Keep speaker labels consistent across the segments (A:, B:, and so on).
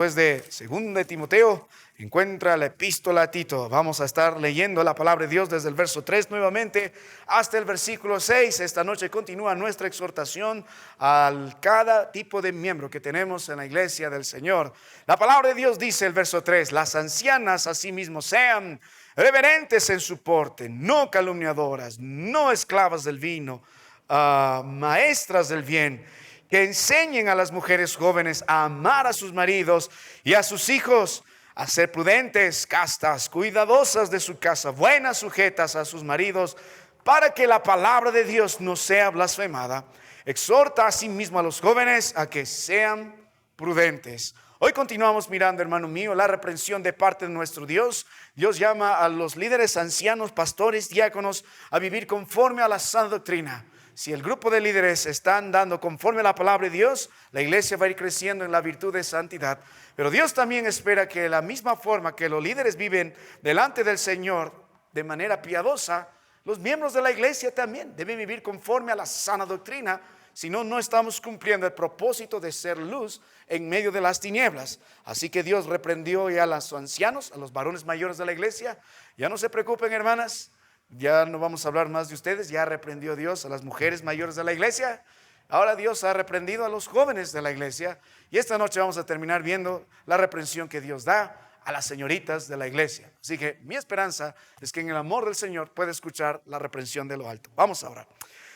A: Después de 2 de Timoteo, encuentra la epístola a Tito. Vamos a estar leyendo la palabra de Dios desde el verso 3 nuevamente hasta el versículo 6. Esta noche continúa nuestra exhortación a cada tipo de miembro que tenemos en la iglesia del Señor. La palabra de Dios dice el verso 3: las ancianas asimismo sean reverentes en su porte, no calumniadoras, no esclavas del vino, maestras del bien, que enseñen a las mujeres jóvenes a amar a sus maridos y a sus hijos, a ser prudentes, castas, cuidadosas de su casa, buenas, sujetas a sus maridos, para que la palabra de Dios no sea blasfemada. Exhorta asimismo a los jóvenes a que sean prudentes. Hoy continuamos mirando, hermano mío, la reprensión de parte de nuestro Dios. Dios llama a los líderes, ancianos, pastores, diáconos a vivir conforme a la sana doctrina. Si el grupo de líderes están dando conforme a la palabra de Dios, la iglesia va a ir creciendo en la virtud de santidad. Pero Dios también espera que de la misma forma que los líderes viven delante del Señor de manera piadosa, los miembros de la iglesia también deben vivir conforme a la sana doctrina. Si no, no estamos cumpliendo el propósito de ser luz en medio de las tinieblas. Así que Dios reprendió ya a los ancianos, a los varones mayores de la iglesia. Ya no se preocupen, hermanas. Ya no vamos a hablar más de ustedes. Ya reprendió Dios a las mujeres mayores de la iglesia. Ahora Dios ha reprendido a los jóvenes de la iglesia. Y esta noche vamos a terminar viendo la reprensión que Dios da a las señoritas de la iglesia. Así que mi esperanza es que en el amor del Señor pueda escuchar la reprensión de lo alto. Vamos a orar.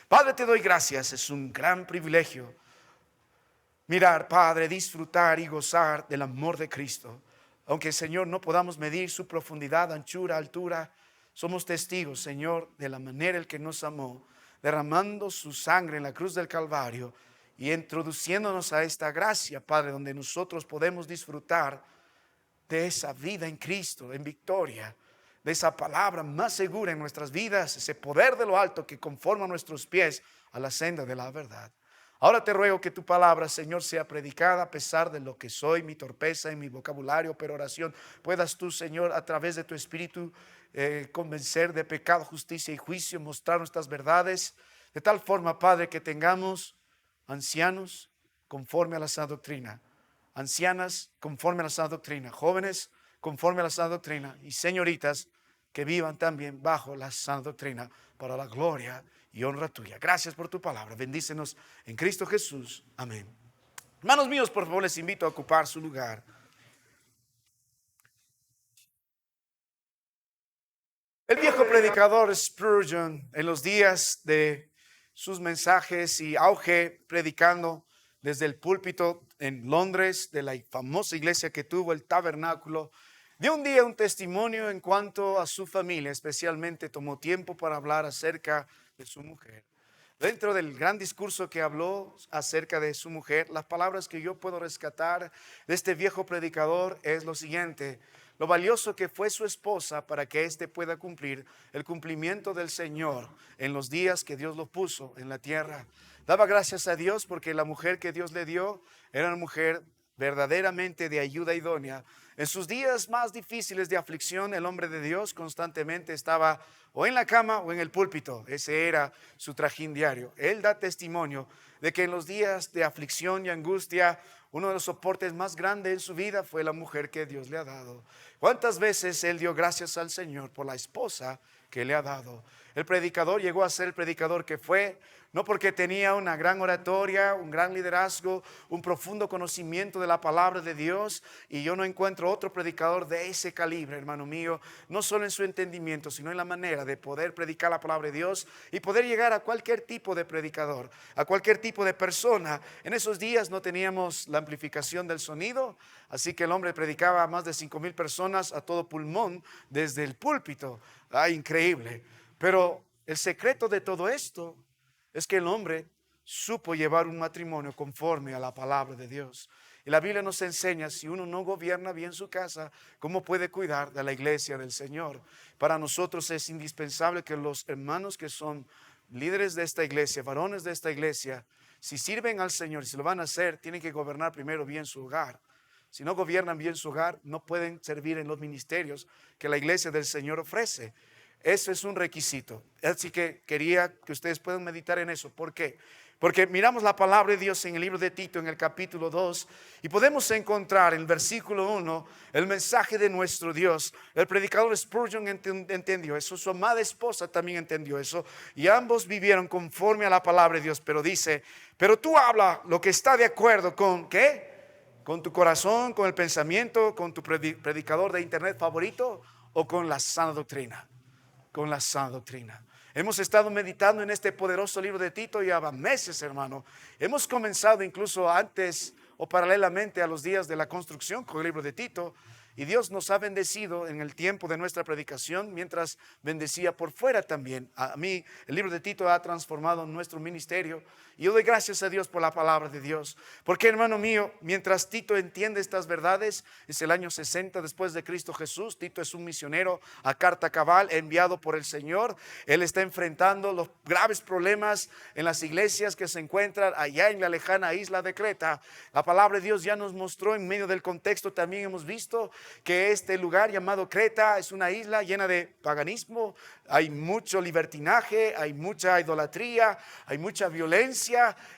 A: Padre, te doy gracias. Es un gran privilegio mirar, Padre, disfrutar y gozar del amor de Cristo. Aunque, Señor, no podamos medir su profundidad, anchura, altura, somos testigos, Señor, de la manera en que nos amó, derramando su sangre en la cruz del Calvario y introduciéndonos a esta gracia, Padre, donde nosotros podemos disfrutar de esa vida en Cristo, en victoria, de esa palabra más segura en nuestras vidas, ese poder de lo alto que conforma nuestros pies a la senda de la verdad. Ahora te ruego que tu palabra, Señor, sea predicada a pesar de lo que soy, mi torpeza en mi vocabulario, pero oración. Puedas tú, Señor, a través de tu Espíritu, convencer de pecado, justicia y juicio, mostrar nuestras verdades, de tal forma, Padre, que tengamos ancianos conforme a la sana doctrina, ancianas conforme a la sana doctrina, jóvenes conforme a la sana doctrina y señoritas que vivan también bajo la sana doctrina para la gloria y honra tuya. Gracias por tu palabra. Bendícenos en Cristo Jesús. Amén. Hermanos míos, por favor, les invito a ocupar su lugar. El viejo predicador Spurgeon, en los días de sus mensajes y auge predicando desde el púlpito en Londres, de la famosa iglesia que tuvo, el Tabernáculo, dio un día un testimonio en cuanto a su familia. Especialmente tomó tiempo para hablar acerca de su mujer. Dentro del gran discurso que habló acerca de su mujer, las palabras que yo puedo rescatar de este viejo predicador es lo siguiente: lo valioso que fue su esposa para que éste pueda cumplir el cumplimiento del Señor en los días que Dios lo puso en la tierra. Daba gracias a Dios porque la mujer que Dios le dio era una mujer verdaderamente de ayuda idónea. En sus días más difíciles de aflicción, el hombre de Dios constantemente estaba o en la cama o en el púlpito. Ese era su trajín diario. Él da testimonio de que en los días de aflicción y angustia, uno de los soportes más grandes en su vida fue la mujer que Dios le ha dado. ¿Cuántas veces él dio gracias al Señor por la esposa que le ha dado? El predicador llegó a ser el predicador que fue, no porque tenía una gran oratoria, un gran liderazgo, un profundo conocimiento de la palabra de Dios, y yo no encuentro otro predicador de ese calibre, hermano mío, no solo en su entendimiento, sino en la manera de poder predicar la palabra de Dios y poder llegar a cualquier tipo de predicador, a cualquier tipo de persona. En esos días no teníamos la amplificación del sonido, así que el hombre predicaba a más de 5,000 personas a todo pulmón desde el púlpito. Increíble. Pero el secreto de todo esto es que el hombre supo llevar un matrimonio conforme a la palabra de Dios. Y la Biblia nos enseña, si uno no gobierna bien su casa, ¿cómo puede cuidar de la iglesia del Señor? Para nosotros es indispensable que los hermanos que son líderes de esta iglesia, varones de esta iglesia, si sirven al Señor y si lo van a hacer, tienen que gobernar primero bien su hogar. Si no gobiernan bien su hogar, no pueden servir en los ministerios que la iglesia del Señor ofrece. Eso es un requisito. Así que quería que ustedes puedan meditar en eso. ¿Por qué? Porque miramos la palabra de Dios en el libro de Tito, en el capítulo 2, y podemos encontrar en el versículo 1 el mensaje de nuestro Dios. El predicador Spurgeon entendió eso, su amada esposa también entendió eso, y ambos vivieron conforme a la palabra de Dios. Pero dice, pero tú habla lo que está de acuerdo con, ¿qué? Con tu corazón, con el pensamiento, con tu predicador de internet favorito, o con la sana doctrina. Con la sana doctrina. Hemos estado meditando en este poderoso libro de Tito ya meses, hermano. Hemos comenzado incluso antes o paralelamente a los días de la construcción con el libro de Tito. Y Dios nos ha bendecido en el tiempo de nuestra predicación, mientras bendecía por fuera también. A mí el libro de Tito ha transformado nuestro ministerio. Y yo doy gracias a Dios por la palabra de Dios. Porque, hermano mío, mientras Tito entiende estas verdades, es el año 60 después de Cristo Jesús. Tito es un misionero a carta cabal, enviado por el Señor. Él está enfrentando los graves problemas en las iglesias que se encuentran allá en la lejana isla de Creta. La palabra de Dios ya nos mostró en medio del contexto, también hemos visto que este lugar llamado Creta es una isla llena de paganismo. Hay mucho libertinaje, hay mucha idolatría, hay mucha violencia.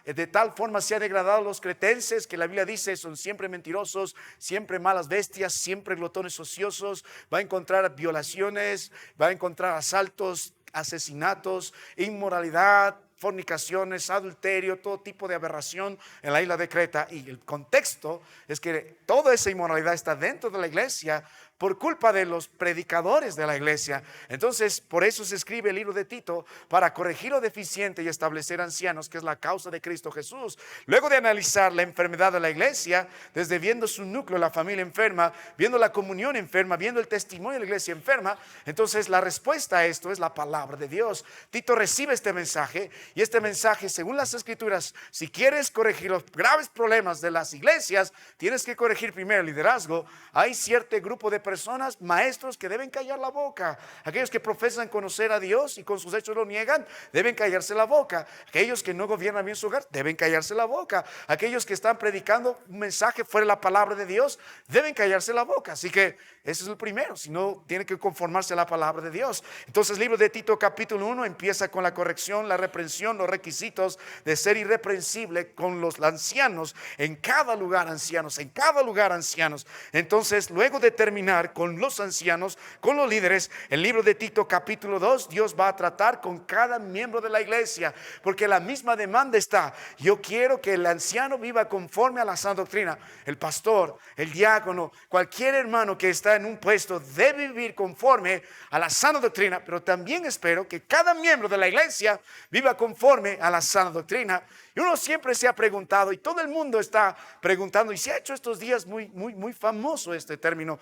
A: De tal forma se han degradado los cretenses que la Biblia dice son siempre mentirosos, siempre malas bestias, siempre glotones ociosos. Va a encontrar violaciones, va a encontrar asaltos, asesinatos, inmoralidad, fornicaciones, adulterio, todo tipo de aberración en la isla de Creta. Y el contexto es que toda esa inmoralidad está dentro de la iglesia por culpa de los predicadores de la iglesia. Entonces, por eso se escribe el libro de Tito, para corregir lo deficiente y establecer ancianos, que es la causa de Cristo Jesús. Luego de analizar la enfermedad de la iglesia, desde viendo su núcleo, la familia enferma, viendo la comunión enferma, viendo el testimonio de la iglesia enferma, entonces la respuesta a esto es la palabra de Dios. Tito recibe este mensaje, y este mensaje, según las escrituras, si quieres corregir los graves problemas de las iglesias, tienes que corregir primero el liderazgo. Hay cierto grupo de personas, maestros, que deben callar la boca. Aquellos que profesan conocer a Dios y con sus hechos lo niegan, deben callarse la boca. Aquellos que no gobiernan bien su hogar, deben callarse la boca. Aquellos que están predicando un mensaje fuera de la palabra de Dios, deben callarse la boca. Así que ese es el primero, si no, tiene que conformarse a la palabra de Dios. Entonces el libro de Tito capítulo 1 empieza con la corrección, la reprensión, los requisitos de ser irreprensible con los ancianos. En cada lugar ancianos, en cada lugar ancianos. Entonces, luego de terminar con los ancianos, con los líderes, el libro de Tito capítulo 2, Dios va a tratar con cada miembro de la iglesia, porque la misma demanda está. Yo quiero que el anciano viva conforme a la sana doctrina. El pastor, el diácono, cualquier hermano que está en un puesto debe vivir conforme a la sana doctrina, pero también espero que cada miembro de la iglesia viva conforme a la sana doctrina. Y uno siempre se ha preguntado, y todo el mundo está preguntando, y se ha hecho estos días muy famoso este término.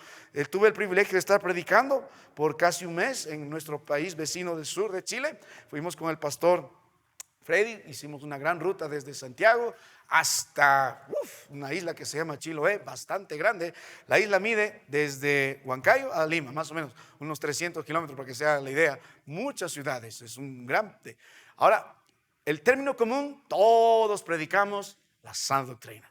A: Tuve el privilegio de estar predicando por casi un mes en nuestro país vecino del sur de Chile. Fuimos con el pastor Freddy, hicimos una gran ruta desde Santiago hasta una isla que se llama Chiloé, bastante grande. La isla mide desde Huancayo a Lima, más o menos unos 300 kilómetros, para que se haga la idea. Muchas ciudades, es un grande. Ahora, el término común, todos predicamos la sana doctrina.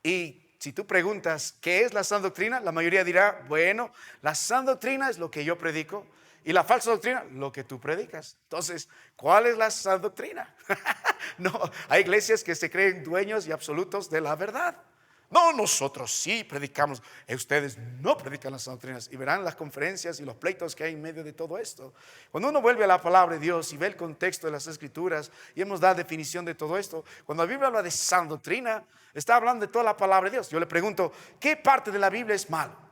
A: Y si tú preguntas qué es la sana doctrina, la mayoría dirá, bueno, la sana doctrina es lo que yo predico, y la falsa doctrina, lo que tú predicas. Entonces, ¿cuál es la sana doctrina? No, hay iglesias que se creen dueños y absolutos de la verdad. No, nosotros sí predicamos. Ustedes no predican las doctrinas. Y verán las conferencias y los pleitos que hay en medio de todo esto. Cuando uno vuelve a la palabra de Dios y ve el contexto de las escrituras, y hemos dado definición de todo esto, cuando la Biblia habla de sana doctrina, está hablando de toda la palabra de Dios. Yo le pregunto, ¿qué parte de la Biblia es malo?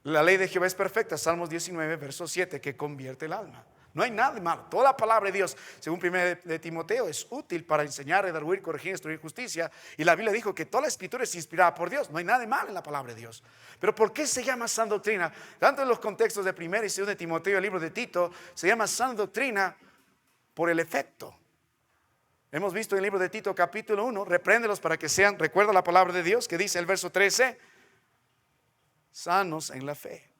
A: La ley de Jehová es perfecta, Salmos 19, verso 7, que convierte el alma. No hay nada de malo. Toda la palabra de Dios, según 1 de Timoteo, es útil para enseñar, redarguir, corregir, instruir justicia. Y la Biblia dijo que toda la escritura es inspirada por Dios. No hay nada de malo en la palabra de Dios. Pero ¿por qué se llama sana doctrina? Tanto en los contextos de 1 y 2 de Timoteo, el libro de Tito, se llama sana doctrina por el efecto. Hemos visto en el libro de Tito capítulo 1, repréndelos para que sean, recuerda la palabra de Dios que dice el verso 13, sanos en la fe.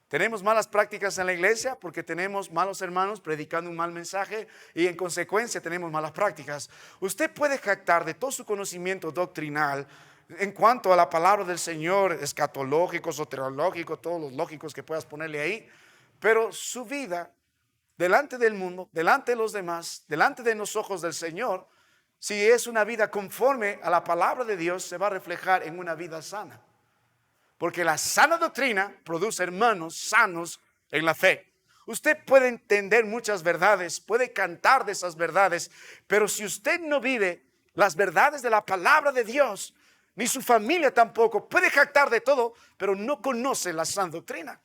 A: Tenemos malas prácticas en la iglesia porque tenemos malos hermanos predicando un mal mensaje, y en consecuencia tenemos malas prácticas. Usted puede jactar de todo su conocimiento doctrinal en cuanto a la palabra del Señor, escatológico, soteriológico, todos los lógicos que puedas ponerle ahí, pero su vida delante del mundo, delante de los demás, delante de los ojos del Señor, si es una vida conforme a la palabra de Dios, se va a reflejar en una vida sana. Porque la sana doctrina produce hermanos sanos en la fe. Usted puede entender muchas verdades, puede cantar de esas verdades, pero si usted no vive las verdades de la palabra de Dios, ni su familia tampoco, puede jactar de todo, pero no conoce la sana doctrina.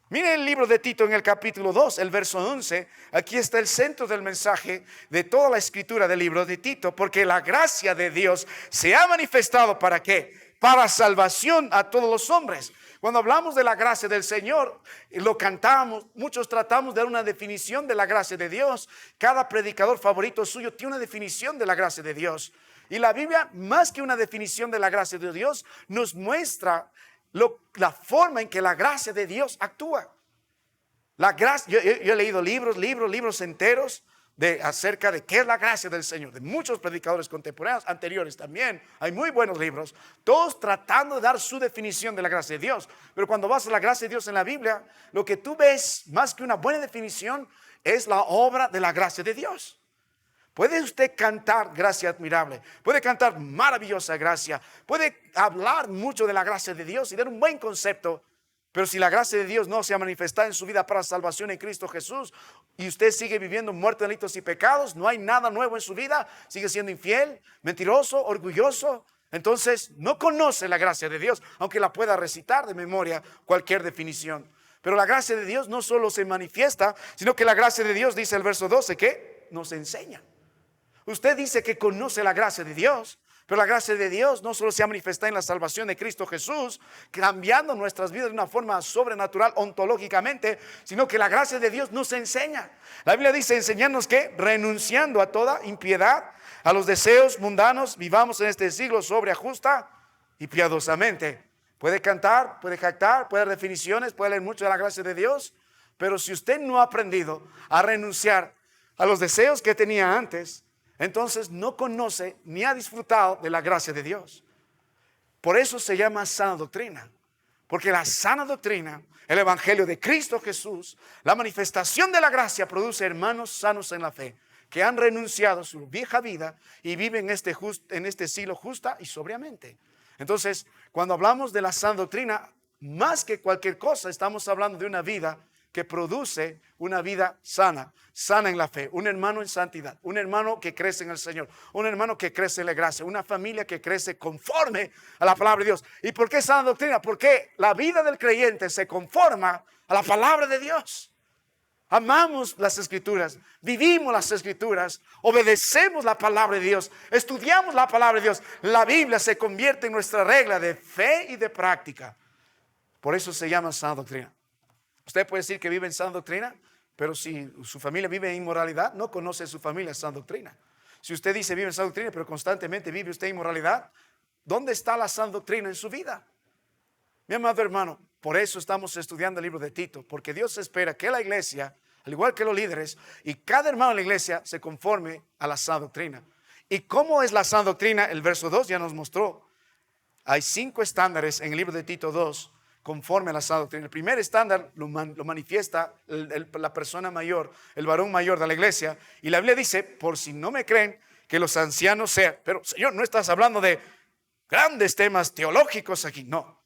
A: Mire el libro de Tito en el capítulo 2, el verso 11. Aquí está el centro del mensaje de toda la escritura del libro de Tito. Porque la gracia de Dios se ha manifestado, ¿para qué? Para salvación a todos los hombres. Cuando hablamos de la gracia del Señor, lo cantamos, muchos tratamos de dar una definición de la gracia de Dios. Cada predicador favorito suyo tiene una definición de la gracia de Dios. Y la Biblia, más que una definición de la gracia de Dios, nos muestra la forma en que la gracia de Dios actúa. La gracia, yo he leído libros enteros acerca de qué es la gracia del Señor, de muchos predicadores contemporáneos, anteriores también. Hay muy buenos libros, todos tratando de dar su definición de la gracia de Dios. Pero cuando vas a la gracia de Dios en la Biblia, lo que tú ves, más que una buena definición, es la obra de la gracia de Dios. Puede usted cantar gracia admirable, puede cantar maravillosa gracia, puede hablar mucho de la gracia de Dios y dar un buen concepto, pero si la gracia de Dios no se ha manifestado en su vida para salvación en Cristo Jesús y usted sigue viviendo muerto en delitos y pecados, no hay nada nuevo en su vida, sigue siendo infiel, mentiroso, orgulloso, entonces no conoce la gracia de Dios, aunque la pueda recitar de memoria cualquier definición. Pero la gracia de Dios no solo se manifiesta, sino que la gracia de Dios, dice el verso 12, que nos enseña. Usted dice que conoce la gracia de Dios, pero la gracia de Dios no solo se ha manifestado en la salvación de Cristo Jesús, cambiando nuestras vidas de una forma sobrenatural, ontológicamente, sino que la gracia de Dios nos enseña. La Biblia dice enseñarnos que renunciando a toda impiedad, a los deseos mundanos, vivamos en este siglo sobria, justa y piadosamente. Puede cantar, puede jactar, puede dar definiciones, puede leer mucho de la gracia de Dios, pero si usted no ha aprendido a renunciar a los deseos que tenía antes, entonces no conoce ni ha disfrutado de la gracia de Dios. Por eso se llama sana doctrina. Porque la sana doctrina, el evangelio de Cristo Jesús, la manifestación de la gracia produce hermanos sanos en la fe, que han renunciado a su vieja vida y viven en este siglo justa y sobriamente. Entonces, cuando hablamos de la sana doctrina, más que cualquier cosa, estamos hablando de una vida que produce una vida sana en la fe, un hermano en santidad, un hermano que crece en el Señor, un hermano que crece en la gracia, una familia que crece conforme a la palabra de Dios. ¿Y por qué sana doctrina? Porque la vida del creyente se conforma a la palabra de Dios. Amamos las Escrituras, vivimos las Escrituras, obedecemos la palabra de Dios, estudiamos la palabra de Dios. La Biblia se convierte en nuestra regla de fe y de práctica. Por eso se llama sana doctrina. Usted puede decir que vive en sana doctrina, pero si su familia vive en inmoralidad, no conoce su familia en sana doctrina. Si usted dice vive en sana doctrina, pero constantemente vive usted en inmoralidad, ¿dónde está la sana doctrina en su vida? Mi amado hermano, por eso estamos estudiando el libro de Tito, porque Dios espera que la iglesia, al igual que los líderes, y cada hermano en la iglesia se conforme a la sana doctrina. ¿Y cómo es la sana doctrina? El verso 2 ya nos mostró. Hay 5 estándares en el libro de Tito 2 conforme a la sana doctrina. El primer estándar lo manifiesta la persona mayor, el varón mayor de la iglesia. Y la Biblia dice, por si no me creen, que los ancianos sean. Pero Señor, no estás hablando de grandes temas teológicos aquí. No.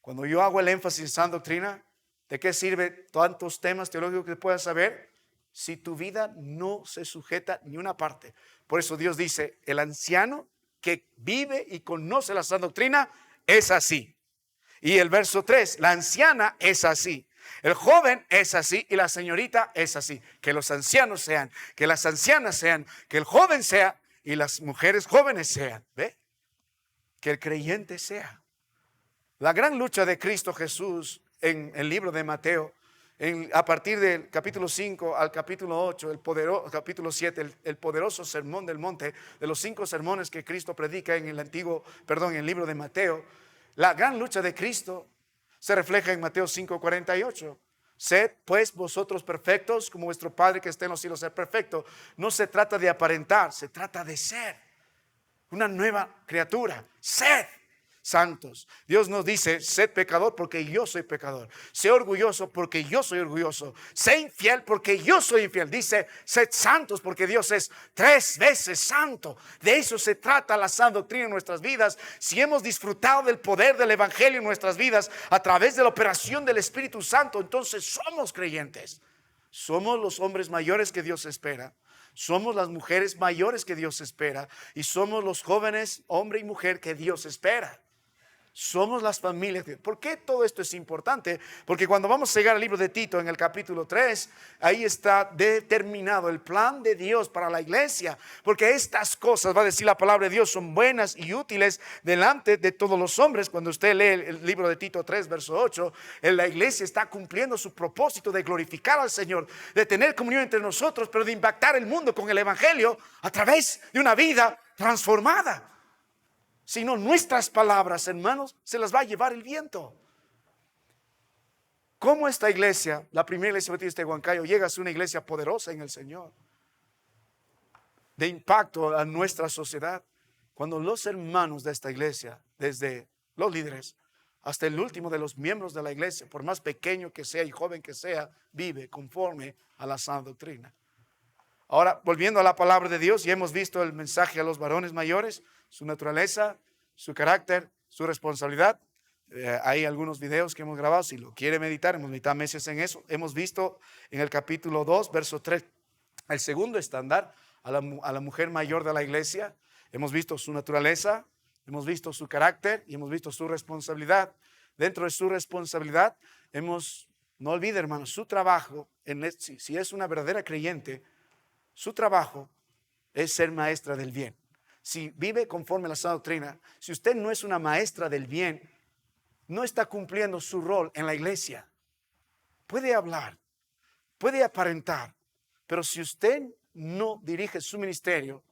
A: Cuando yo hago el énfasis en sana doctrina, ¿de qué sirve tantos temas teológicos que puedas saber si tu vida no se sujeta ni una parte? Por eso Dios dice, el anciano que vive y conoce la sana doctrina es así. Y el verso 3, la anciana es así, el joven es así y la señorita es así. Que los ancianos sean, que las ancianas sean, que el joven sea y las mujeres jóvenes sean. ¿Ve? Que el creyente sea. La gran lucha de Cristo Jesús en el libro de Mateo, a partir del capítulo 5 al capítulo 8, capítulo 7, el poderoso sermón del monte, de los 5 sermones que Cristo predica en el libro de Mateo. La gran lucha de Cristo se refleja en Mateo 5:48. Sed pues vosotros perfectos como vuestro Padre que está en los cielos es perfecto. No se trata de aparentar, se trata de ser una nueva criatura. Sed. santos. Dios nos dice, sed pecador porque yo soy pecador. Sé orgulloso porque yo soy orgulloso. Sé infiel porque yo soy infiel. Dice, sed santos porque Dios es 3 veces santo. De eso se trata la sana doctrina en nuestras vidas. Si hemos disfrutado del poder del evangelio en nuestras vidas a través de la operación del Espíritu Santo, entonces somos creyentes. Somos los hombres mayores que Dios espera. Somos las mujeres mayores que Dios espera. Y somos los jóvenes, hombre y mujer, que Dios espera. Somos las familias. ¿Por qué todo esto es importante? Porque cuando vamos a llegar al libro de Tito en el capítulo 3, ahí está determinado el plan de Dios para la iglesia. Porque estas cosas, va a decir la palabra de Dios, son buenas y útiles delante de todos los hombres. Cuando usted lee el libro de Tito 3, verso 8, la iglesia está cumpliendo su propósito de glorificar al Señor, de tener comunión entre nosotros, pero de impactar el mundo con el evangelio a través de una vida transformada. Sino nuestras palabras, hermanos, se las va a llevar el viento. ¿Cómo esta iglesia, la primera iglesia bautista de Huancayo, llega a ser una iglesia poderosa en el Señor? De impacto a nuestra sociedad. Cuando los hermanos de esta iglesia, desde los líderes hasta el último de los miembros de la iglesia, por más pequeño que sea y joven que sea, vive conforme a la sana doctrina. Ahora, volviendo a la palabra de Dios, ya hemos visto el mensaje a los varones mayores, su naturaleza, su carácter, su responsabilidad. Hay algunos videos que hemos grabado, si lo quiere meditar, hemos meditado meses en eso. Hemos visto en el capítulo 2, verso 3, el segundo estándar a la mujer mayor de la iglesia. Hemos visto su naturaleza, hemos visto su carácter y hemos visto su responsabilidad. Dentro de su responsabilidad, no olvide, hermanos, su trabajo, si es una verdadera creyente, su trabajo es ser maestra del bien. Si vive conforme a la sana doctrina, si usted no es una maestra del bien, no está cumpliendo su rol en la iglesia. Puede hablar, puede aparentar, pero si usted no dirige su ministerio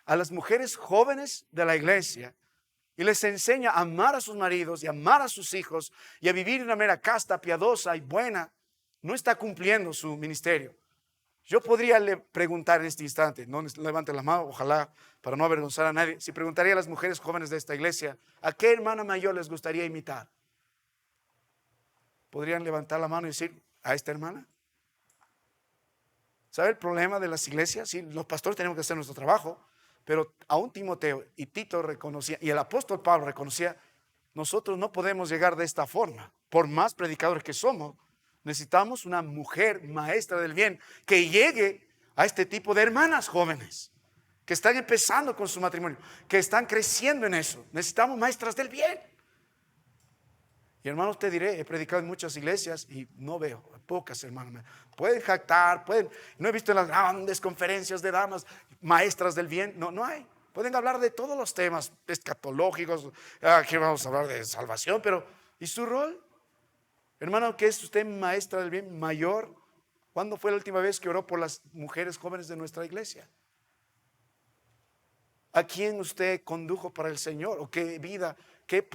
A: a las mujeres jóvenes de la iglesia y les enseña a amar a sus maridos y amar a sus hijos y a vivir de una manera casta, piadosa y buena, no está cumpliendo su ministerio. Yo podría preguntar en este instante, no levante la mano, ojalá, para no avergonzar a nadie, si preguntaría a las mujeres jóvenes de esta iglesia, ¿a qué hermana mayor les gustaría imitar? ¿Podrían levantar la mano y decir, a esta hermana? ¿Sabe el problema de las iglesias? Sí, los pastores tenemos que hacer nuestro trabajo, pero aún Timoteo y Tito reconocían, y el apóstol Pablo reconocía, nosotros no podemos llegar de esta forma, por más predicadores que somos. Necesitamos una mujer maestra del bien que llegue a este tipo de hermanas jóvenes que están empezando con su matrimonio, que están creciendo en eso. Necesitamos maestras del bien. Y hermanos, te diré, he predicado en muchas iglesias y no veo, pocas hermanas. Pueden jactar, no he visto en las grandes conferencias de damas maestras del bien. No hay. Pueden hablar de todos los temas escatológicos. Aquí vamos a hablar de salvación, pero ¿y su rol? Hermano, ¿qué es usted maestra del bien mayor? ¿Cuándo fue la última vez que oró por las mujeres jóvenes de nuestra iglesia? ¿A quién usted condujo para el Señor? ¿O qué vida? ¿Qué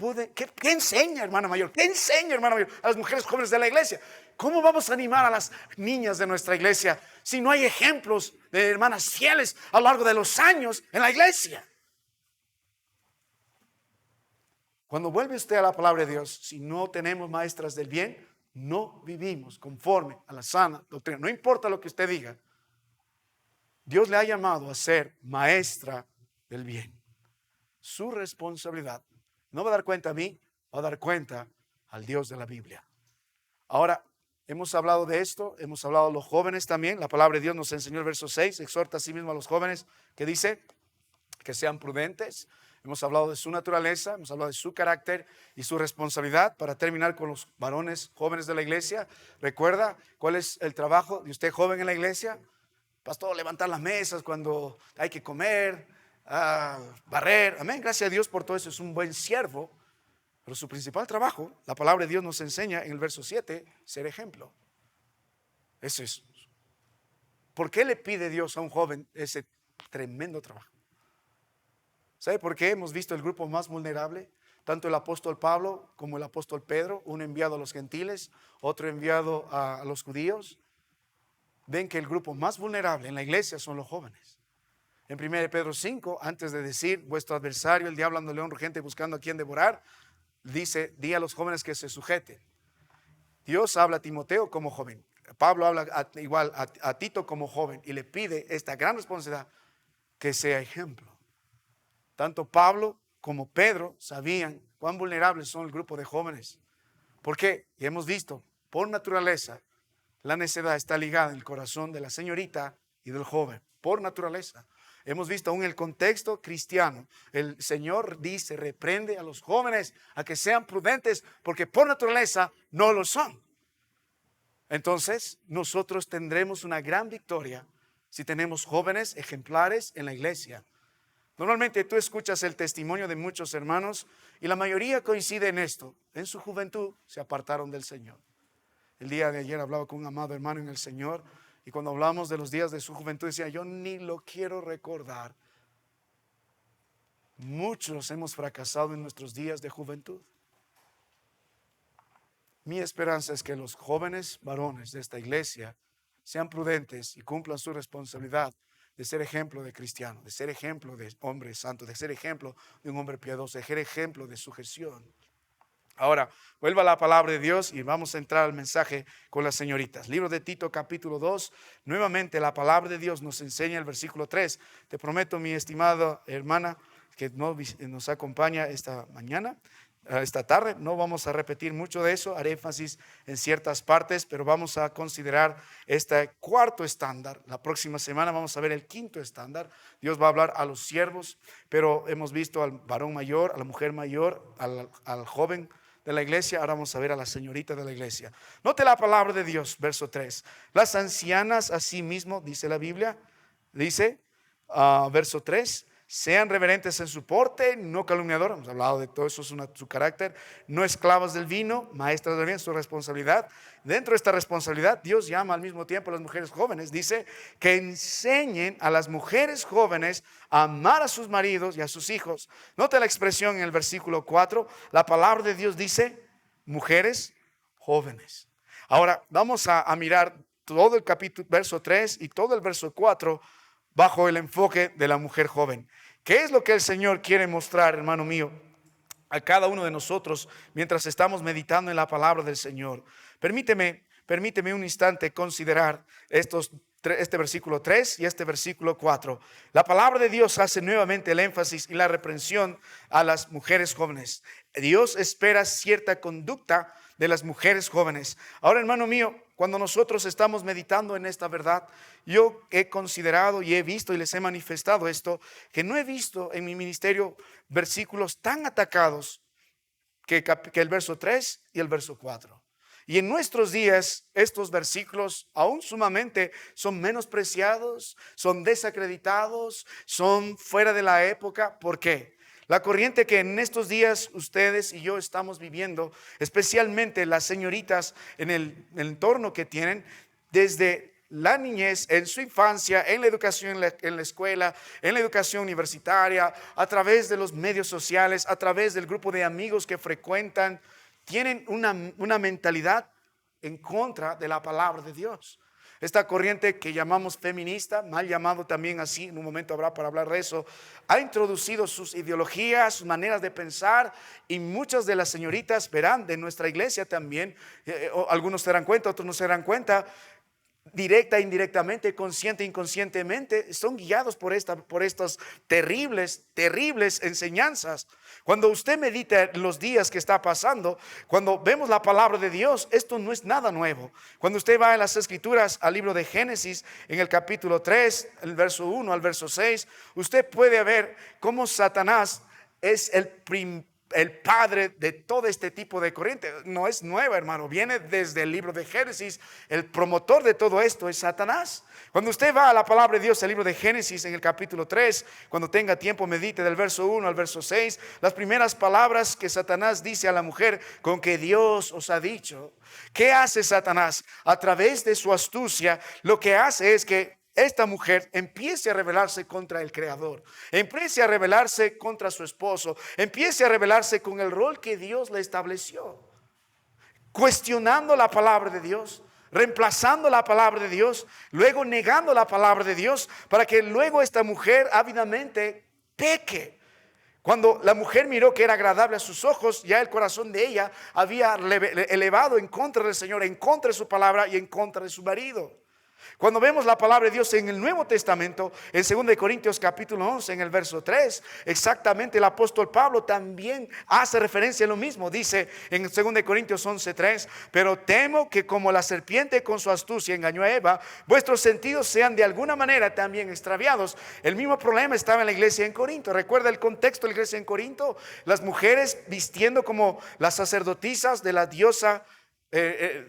A: enseña, hermana mayor? ¿Qué enseña, hermana mayor, a las mujeres jóvenes de la iglesia? ¿Cómo vamos a animar a las niñas de nuestra iglesia si no hay ejemplos de hermanas fieles a lo largo de los años en la iglesia? Cuando vuelve usted a la palabra de Dios, si no tenemos maestras del bien, no vivimos conforme a la sana doctrina. No importa lo que usted diga, Dios le ha llamado a ser maestra del bien. Su responsabilidad. No va a dar cuenta a mí, va a dar cuenta al Dios de la Biblia. Ahora, hemos hablado de esto, hemos hablado de los jóvenes también. La palabra de Dios nos enseñó el verso 6, exhorta a sí mismo a los jóvenes, que dice que sean prudentes. Hemos hablado de su naturaleza, hemos hablado de su carácter y su responsabilidad. Para terminar con los varones jóvenes de la iglesia, recuerda cuál es el trabajo de usted joven en la iglesia. Pastor, levantar las mesas cuando hay que comer, barrer. Amén, gracias a Dios por todo eso, es un buen siervo. Pero su principal trabajo, la palabra de Dios nos enseña en el verso 7, ser ejemplo. Eso es. ¿Por qué le pide Dios a un joven ese tremendo trabajo? ¿Sabe por qué? Hemos visto el grupo más vulnerable, tanto el apóstol Pablo como el apóstol Pedro, uno enviado a los gentiles, otro enviado a los judíos. Ven que el grupo más vulnerable en la iglesia son los jóvenes. En 1 Pedro 5, antes de decir vuestro adversario, el diablo anda león urgente buscando a quien devorar, dice, di a los jóvenes que se sujeten. Dios habla a Timoteo como joven. Pablo habla igual a Tito como joven y le pide esta gran responsabilidad, que sea ejemplo. Tanto Pablo como Pedro sabían cuán vulnerables son el grupo de jóvenes. ¿Por qué? Y hemos visto, por naturaleza, la necedad está ligada en el corazón de la señorita y del joven. Por naturaleza. Hemos visto aún el contexto cristiano. El Señor dice, reprende a los jóvenes a que sean prudentes, porque por naturaleza no lo son. Entonces, nosotros tendremos una gran victoria si tenemos jóvenes ejemplares en la iglesia. Normalmente tú escuchas el testimonio de muchos hermanos y la mayoría coincide en esto. En su juventud se apartaron del Señor. El día de ayer hablaba con un amado hermano en el Señor y cuando hablamos de los días de su juventud decía, yo ni lo quiero recordar. Muchos hemos fracasado en nuestros días de juventud. Mi esperanza es que los jóvenes varones de esta iglesia sean prudentes y cumplan su responsabilidad de ser ejemplo de cristiano, de ser ejemplo de hombre santo, de ser ejemplo de un hombre piadoso, de ser ejemplo de sujeción. Ahora, vuelva a la palabra de Dios y vamos a entrar al mensaje con las señoritas. Libro de Tito, capítulo 2. Nuevamente la palabra de Dios nos enseña el versículo 3. Te prometo, mi estimada hermana, que nos acompaña esta mañana, esta tarde, no vamos a repetir mucho de eso, haré énfasis en ciertas partes, pero vamos a considerar este cuarto estándar. La próxima semana vamos a ver el quinto estándar. Dios va a hablar a los siervos, pero hemos visto al varón mayor, a la mujer mayor, al joven de la iglesia. Ahora vamos a ver a la señorita de la iglesia. Note la palabra de Dios, verso 3. Las ancianas asimismo, dice la Biblia, dice, verso 3, sean reverentes en su porte, no calumniadoras. Hemos hablado de todo eso, su carácter. No esclavas del vino, maestras del bien, su responsabilidad. Dentro de esta responsabilidad, Dios llama al mismo tiempo a las mujeres jóvenes. Dice que enseñen a las mujeres jóvenes a amar a sus maridos y a sus hijos. Note la expresión en el versículo 4. La palabra de Dios dice, mujeres jóvenes. Ahora, vamos a mirar todo el capítulo, verso 3 y todo el verso 4 bajo el enfoque de la mujer joven. ¿Qué es lo que el Señor quiere mostrar, hermano mío, a cada uno de nosotros mientras estamos meditando en la palabra del Señor? Permíteme un instante considerar este versículo 3 y este versículo 4. La palabra de Dios hace nuevamente el énfasis y la reprensión a las mujeres jóvenes. Dios espera cierta conducta de las mujeres jóvenes. Ahora, hermano mío, cuando nosotros estamos meditando en esta verdad, yo he considerado y he visto y les he manifestado esto, que no he visto en mi ministerio versículos tan atacados que el verso 3 y el verso 4. Y en nuestros días estos versículos aún sumamente son menospreciados, son desacreditados, son fuera de la época. ¿Por qué? La corriente que en estos días ustedes y yo estamos viviendo, especialmente las señoritas en el entorno que tienen, desde la niñez, en su infancia, en la educación en la escuela, en la educación universitaria, a través de los medios sociales, a través del grupo de amigos que frecuentan, tienen una mentalidad en contra de la palabra de Dios. Esta corriente que llamamos feminista, mal llamado también así, en un momento habrá para hablar de eso, ha introducido sus ideologías, sus maneras de pensar, y muchas de las señoritas verán de nuestra iglesia también, algunos se darán cuenta, otros no se darán cuenta, directa e indirectamente, consciente e inconscientemente, son guiados por estas terribles enseñanzas. Cuando usted medita los días que está pasando, cuando vemos la palabra de Dios, esto no es nada nuevo. Cuando usted va en las escrituras al libro de Génesis, en el capítulo 3, el verso 1 al verso 6, usted puede ver cómo Satanás es el padre de todo este tipo de corriente. No es nueva, hermano, viene desde el libro de Génesis. El promotor de todo esto es Satanás. Cuando usted va a la palabra de Dios, el libro de Génesis en el capítulo 3, cuando tenga tiempo medite del verso 1 al verso 6, las primeras palabras que Satanás dice a la mujer, con que Dios os ha dicho. ¿Qué hace Satanás? A través de su astucia, lo que hace es que esta mujer empiece a rebelarse contra el Creador, empiece a rebelarse contra su esposo, empiece a rebelarse con el rol que Dios le estableció, cuestionando la palabra de Dios. reemplazando la palabra de Dios, luego negando la palabra de Dios, para que luego esta mujer ávidamente peque. Cuando la mujer miró que era agradable a sus ojos, ya el corazón de ella había elevado en contra del Señor, en contra de su palabra y en contra de su marido. Cuando vemos la palabra de Dios en el Nuevo Testamento, en 2 Corintios capítulo 11, en el verso 3, exactamente el apóstol Pablo también hace referencia a lo mismo. Dice en 2 Corintios 11, 3, pero temo que como la serpiente con su astucia engañó a Eva, vuestros sentidos sean de alguna manera también extraviados. El mismo problema estaba en la iglesia en Corinto. ¿Recuerda el contexto de la iglesia en Corinto? Las mujeres vistiendo como las sacerdotisas de la diosa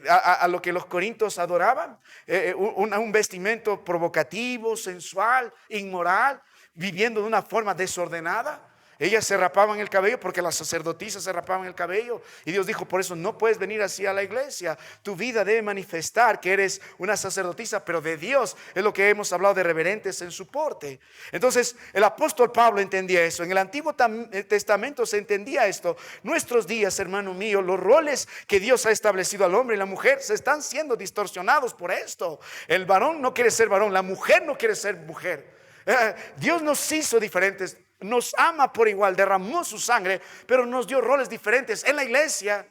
A: a lo que los corintios adoraban, un vestimento provocativo, sensual, inmoral, viviendo de una forma desordenada. Ellas se rapaban el cabello porque las sacerdotisas se rapaban el cabello. Y Dios dijo, por eso no puedes venir así a la iglesia. Tu vida debe manifestar que eres una sacerdotisa, pero de Dios. Es lo que hemos hablado de reverentes en su porte. Entonces el apóstol Pablo entendía eso. En el Antiguo Testamento se entendía esto. Nuestros días, hermano mío, los roles que Dios ha establecido al hombre y la mujer se están siendo distorsionados por esto. El varón no quiere ser varón, la mujer no quiere ser mujer. Dios nos hizo diferentes. Nos ama por igual, derramó su sangre, pero nos dio roles diferentes en la iglesia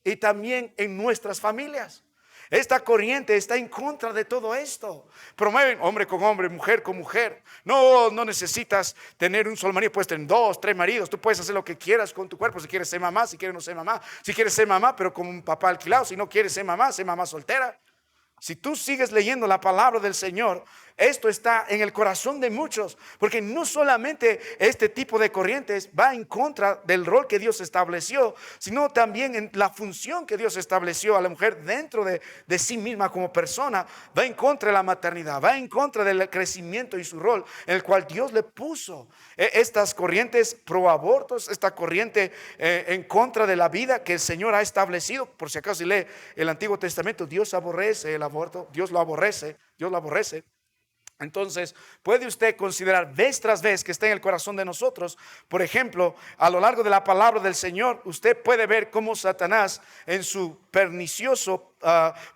A: y también en nuestras familias. Esta corriente está en contra de todo esto. Promueven hombre con hombre, mujer con mujer. No necesitas tener un solo marido, puedes tener 2, 3 maridos. Tú puedes hacer lo que quieras con tu cuerpo. Si quieres ser mamá, si quieres no ser mamá. Si quieres ser mamá, pero con un papá alquilado. Si no quieres ser mamá soltera. Si tú sigues leyendo la palabra del Señor, esto está en el corazón de muchos, porque no solamente este tipo de corrientes va en contra del rol que Dios estableció, sino también en la función que Dios estableció a la mujer dentro de sí misma como persona. Va en contra de la maternidad, va en contra del crecimiento y su rol en el cual Dios le puso. Estas corrientes pro abortos, esta corriente en contra de la vida que el Señor ha establecido. Por si acaso si lee el Antiguo Testamento, Dios aborrece el aborto, Dios lo aborrece. Entonces puede usted considerar vez tras vez que está en el corazón de nosotros. Por ejemplo, a lo largo de la palabra del Señor, usted puede ver cómo Satanás en su pernicioso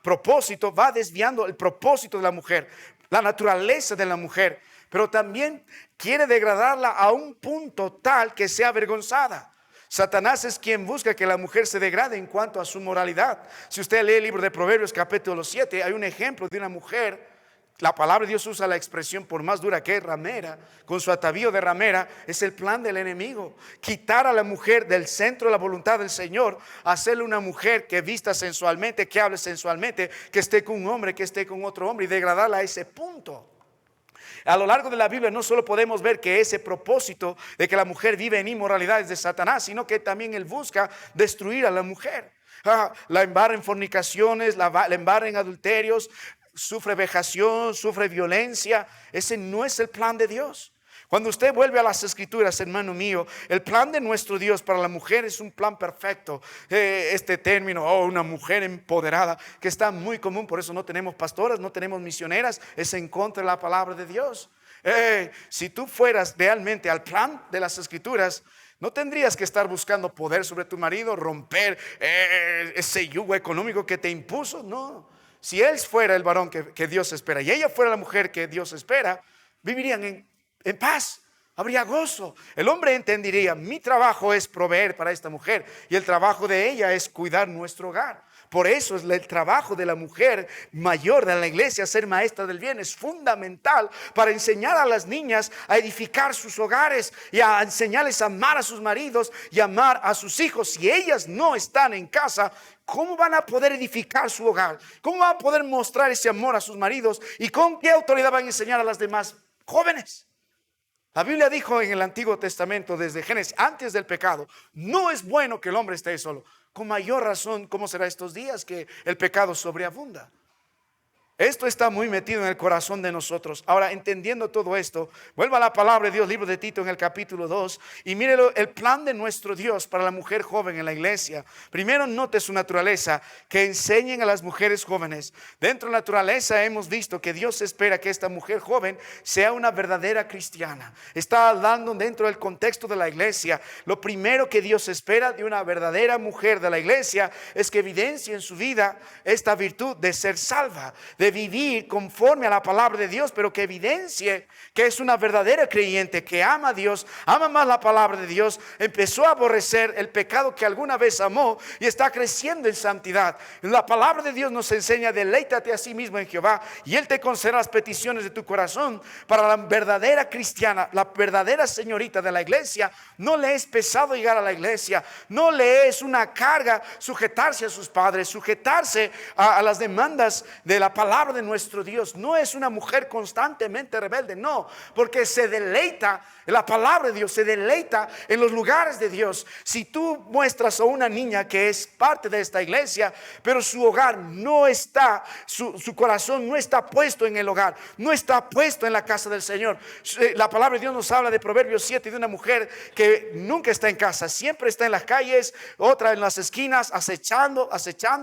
A: propósito va desviando el propósito de la mujer, la naturaleza de la mujer, pero también quiere degradarla a un punto tal que sea avergonzada. Satanás es quien busca que la mujer se degrade en cuanto a su moralidad. Si usted lee el libro de Proverbios capítulo 7, hay un ejemplo de una mujer. La palabra de Dios usa la expresión por más dura que es ramera, con su atavío de ramera. Es el plan del enemigo, quitar a la mujer del centro de la voluntad del Señor, hacerle una mujer que vista sensualmente, que hable sensualmente, que esté con un hombre, que esté con otro hombre, y degradarla a ese punto. A lo largo de la Biblia no solo podemos ver que ese propósito de que la mujer vive en inmoralidades de Satanás, sino que también él busca destruir a la mujer. La embarra en fornicaciones, la embarra en adulterios, sufre vejación, sufre violencia. Ese no es el plan de Dios. Cuando usted vuelve a las Escrituras, hermano mío, el plan de nuestro Dios para la mujer es un plan perfecto. Este término, una mujer empoderada, que está muy común, por eso no tenemos pastoras, no tenemos misioneras, es en contra de la palabra de Dios. Si tú fueras realmente al plan de las Escrituras, no tendrías que estar buscando poder sobre tu marido, romper ese yugo económico que te impuso. No, si él fuera el varón que Dios espera y ella fuera la mujer que Dios espera, vivirían en paz, habría gozo. El hombre entendería, mi trabajo es proveer para esta mujer y el trabajo de ella es cuidar nuestro hogar. Por eso es el trabajo de la mujer mayor de la iglesia, ser maestra del bien. Es fundamental para enseñar a las niñas a edificar sus hogares y a enseñarles a amar a sus maridos y amar a sus hijos. Si ellas no están en casa, ¿cómo van a poder edificar su hogar? ¿Cómo van a poder mostrar ese amor a sus maridos? ¿Y con qué autoridad van a enseñar a las demás jóvenes? La Biblia dijo en el Antiguo Testamento, desde Génesis, antes del pecado, no es bueno que el hombre esté solo. Con mayor razón, ¿cómo será estos días que el pecado sobreabunda? Esto está muy metido en el corazón de nosotros. Ahora, entendiendo todo esto, vuelva a la palabra de Dios, libro de Tito en el capítulo 2, y mírelo, el plan de nuestro Dios para la mujer joven en la iglesia. Primero, note su naturaleza, que enseñen a las mujeres jóvenes. Dentro de la naturaleza hemos visto que Dios espera que esta mujer joven sea una verdadera cristiana. Está hablando dentro del contexto de la iglesia. Lo primero que Dios espera de una verdadera mujer de la iglesia es que evidencie en su vida esta virtud de ser salva, de vivir conforme a la palabra de Dios, pero que evidencie que es una verdadera creyente, que ama a Dios, ama más la palabra de Dios, empezó a aborrecer el pecado que alguna vez amó y está creciendo en santidad. La palabra de Dios nos enseña: deleítate a sí mismo en Jehová y Él te concederá las peticiones de tu corazón. Para la verdadera cristiana, la verdadera señorita de la iglesia, no le es pesado llegar a la iglesia, no le es una carga sujetarse a sus padres, sujetarse a las demandas de la palabra de nuestro Dios. No es una mujer constantemente rebelde, no, porque se deleita en la palabra de Dios, se deleita en los lugares de Dios. Si tú muestras a una niña que es parte de esta iglesia, pero su hogar no está, su corazón no está puesto en el hogar, no está puesto en la casa del Señor. La palabra de Dios nos habla de Proverbios 7 de una mujer que nunca está en casa, siempre está en las calles, otra en las esquinas, acechando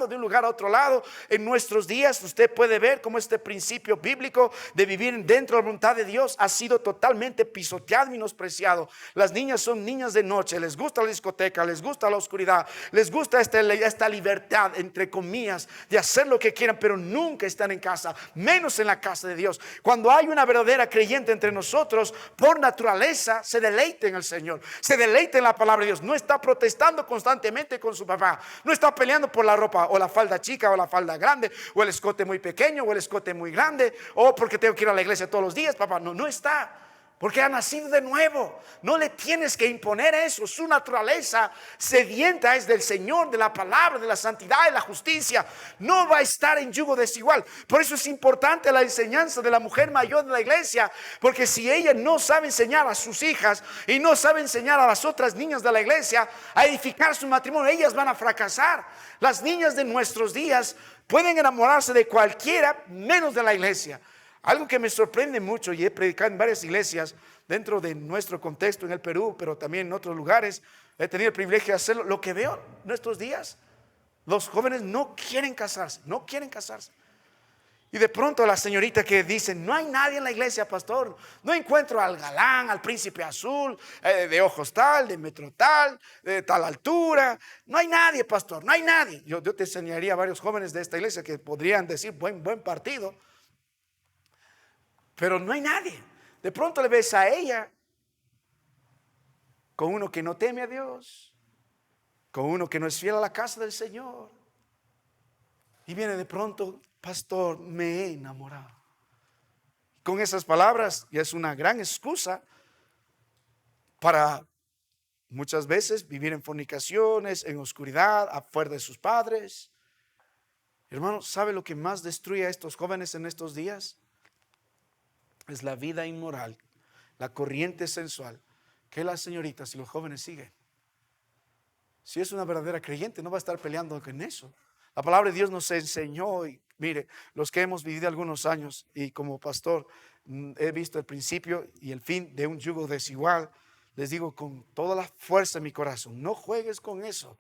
A: de un lugar a otro lado. En nuestros días usted puede ver cómo este principio bíblico de vivir dentro de la voluntad de Dios ha sido totalmente pisoteado y menospreciado. Las niñas son niñas de noche, les gusta la discoteca, les gusta la oscuridad, les gusta esta libertad, entre comillas, de hacer lo que quieran, pero nunca están en casa, menos en la casa de Dios. Cuando hay una verdadera creyente entre nosotros, por naturaleza se deleita en el Señor, se deleita en la palabra de Dios, no está protestando constantemente con su papá, no está peleando por la ropa o la falda chica o la falda grande o el escote muy pequeño o el escote muy grande, o porque tengo que ir a la iglesia todos los días. Papá, no está, porque ha nacido de nuevo. No le tienes que imponer eso. Su naturaleza sedienta es del Señor, de la palabra, de la santidad y la justicia. No va a estar en yugo desigual. Por eso es importante la enseñanza de la mujer mayor de la iglesia, porque si ella no sabe enseñar a sus hijas y no sabe enseñar a las otras niñas de la iglesia a edificar su matrimonio, ellas van a fracasar. Las niñas de nuestros días pueden enamorarse de cualquiera menos de la iglesia. Algo que me sorprende mucho, y he predicado en varias iglesias dentro de nuestro contexto en el Perú, pero también en otros lugares, he tenido el privilegio de hacerlo. Lo que veo en estos días, los jóvenes no quieren casarse, no quieren casarse. Y de pronto la señorita que dice: no hay nadie en la iglesia, pastor, no encuentro al galán, al príncipe azul, de ojos tal, de metro tal, de tal altura, no hay nadie, pastor, no hay nadie. Yo te enseñaría a varios jóvenes de esta iglesia que podrían decir buen partido, pero no hay nadie. De pronto le ves a ella con uno que no teme a Dios, con uno que no es fiel a la casa del Señor, y viene de pronto: pastor, me he enamorado. Con esas palabras ya es una gran excusa para muchas veces vivir en fornicaciones, en oscuridad, afuera de sus padres. Hermano, ¿sabe lo que más destruye a estos jóvenes en estos días? Es la vida inmoral, la corriente sensual que las señoritas y los jóvenes siguen. Si es una verdadera creyente, no va a estar peleando con eso. La palabra de Dios nos enseñó, y mire, los que hemos vivido algunos años y como pastor he visto el principio y el fin de un yugo desigual. Les digo con toda la fuerza de mi corazón: no juegues con eso,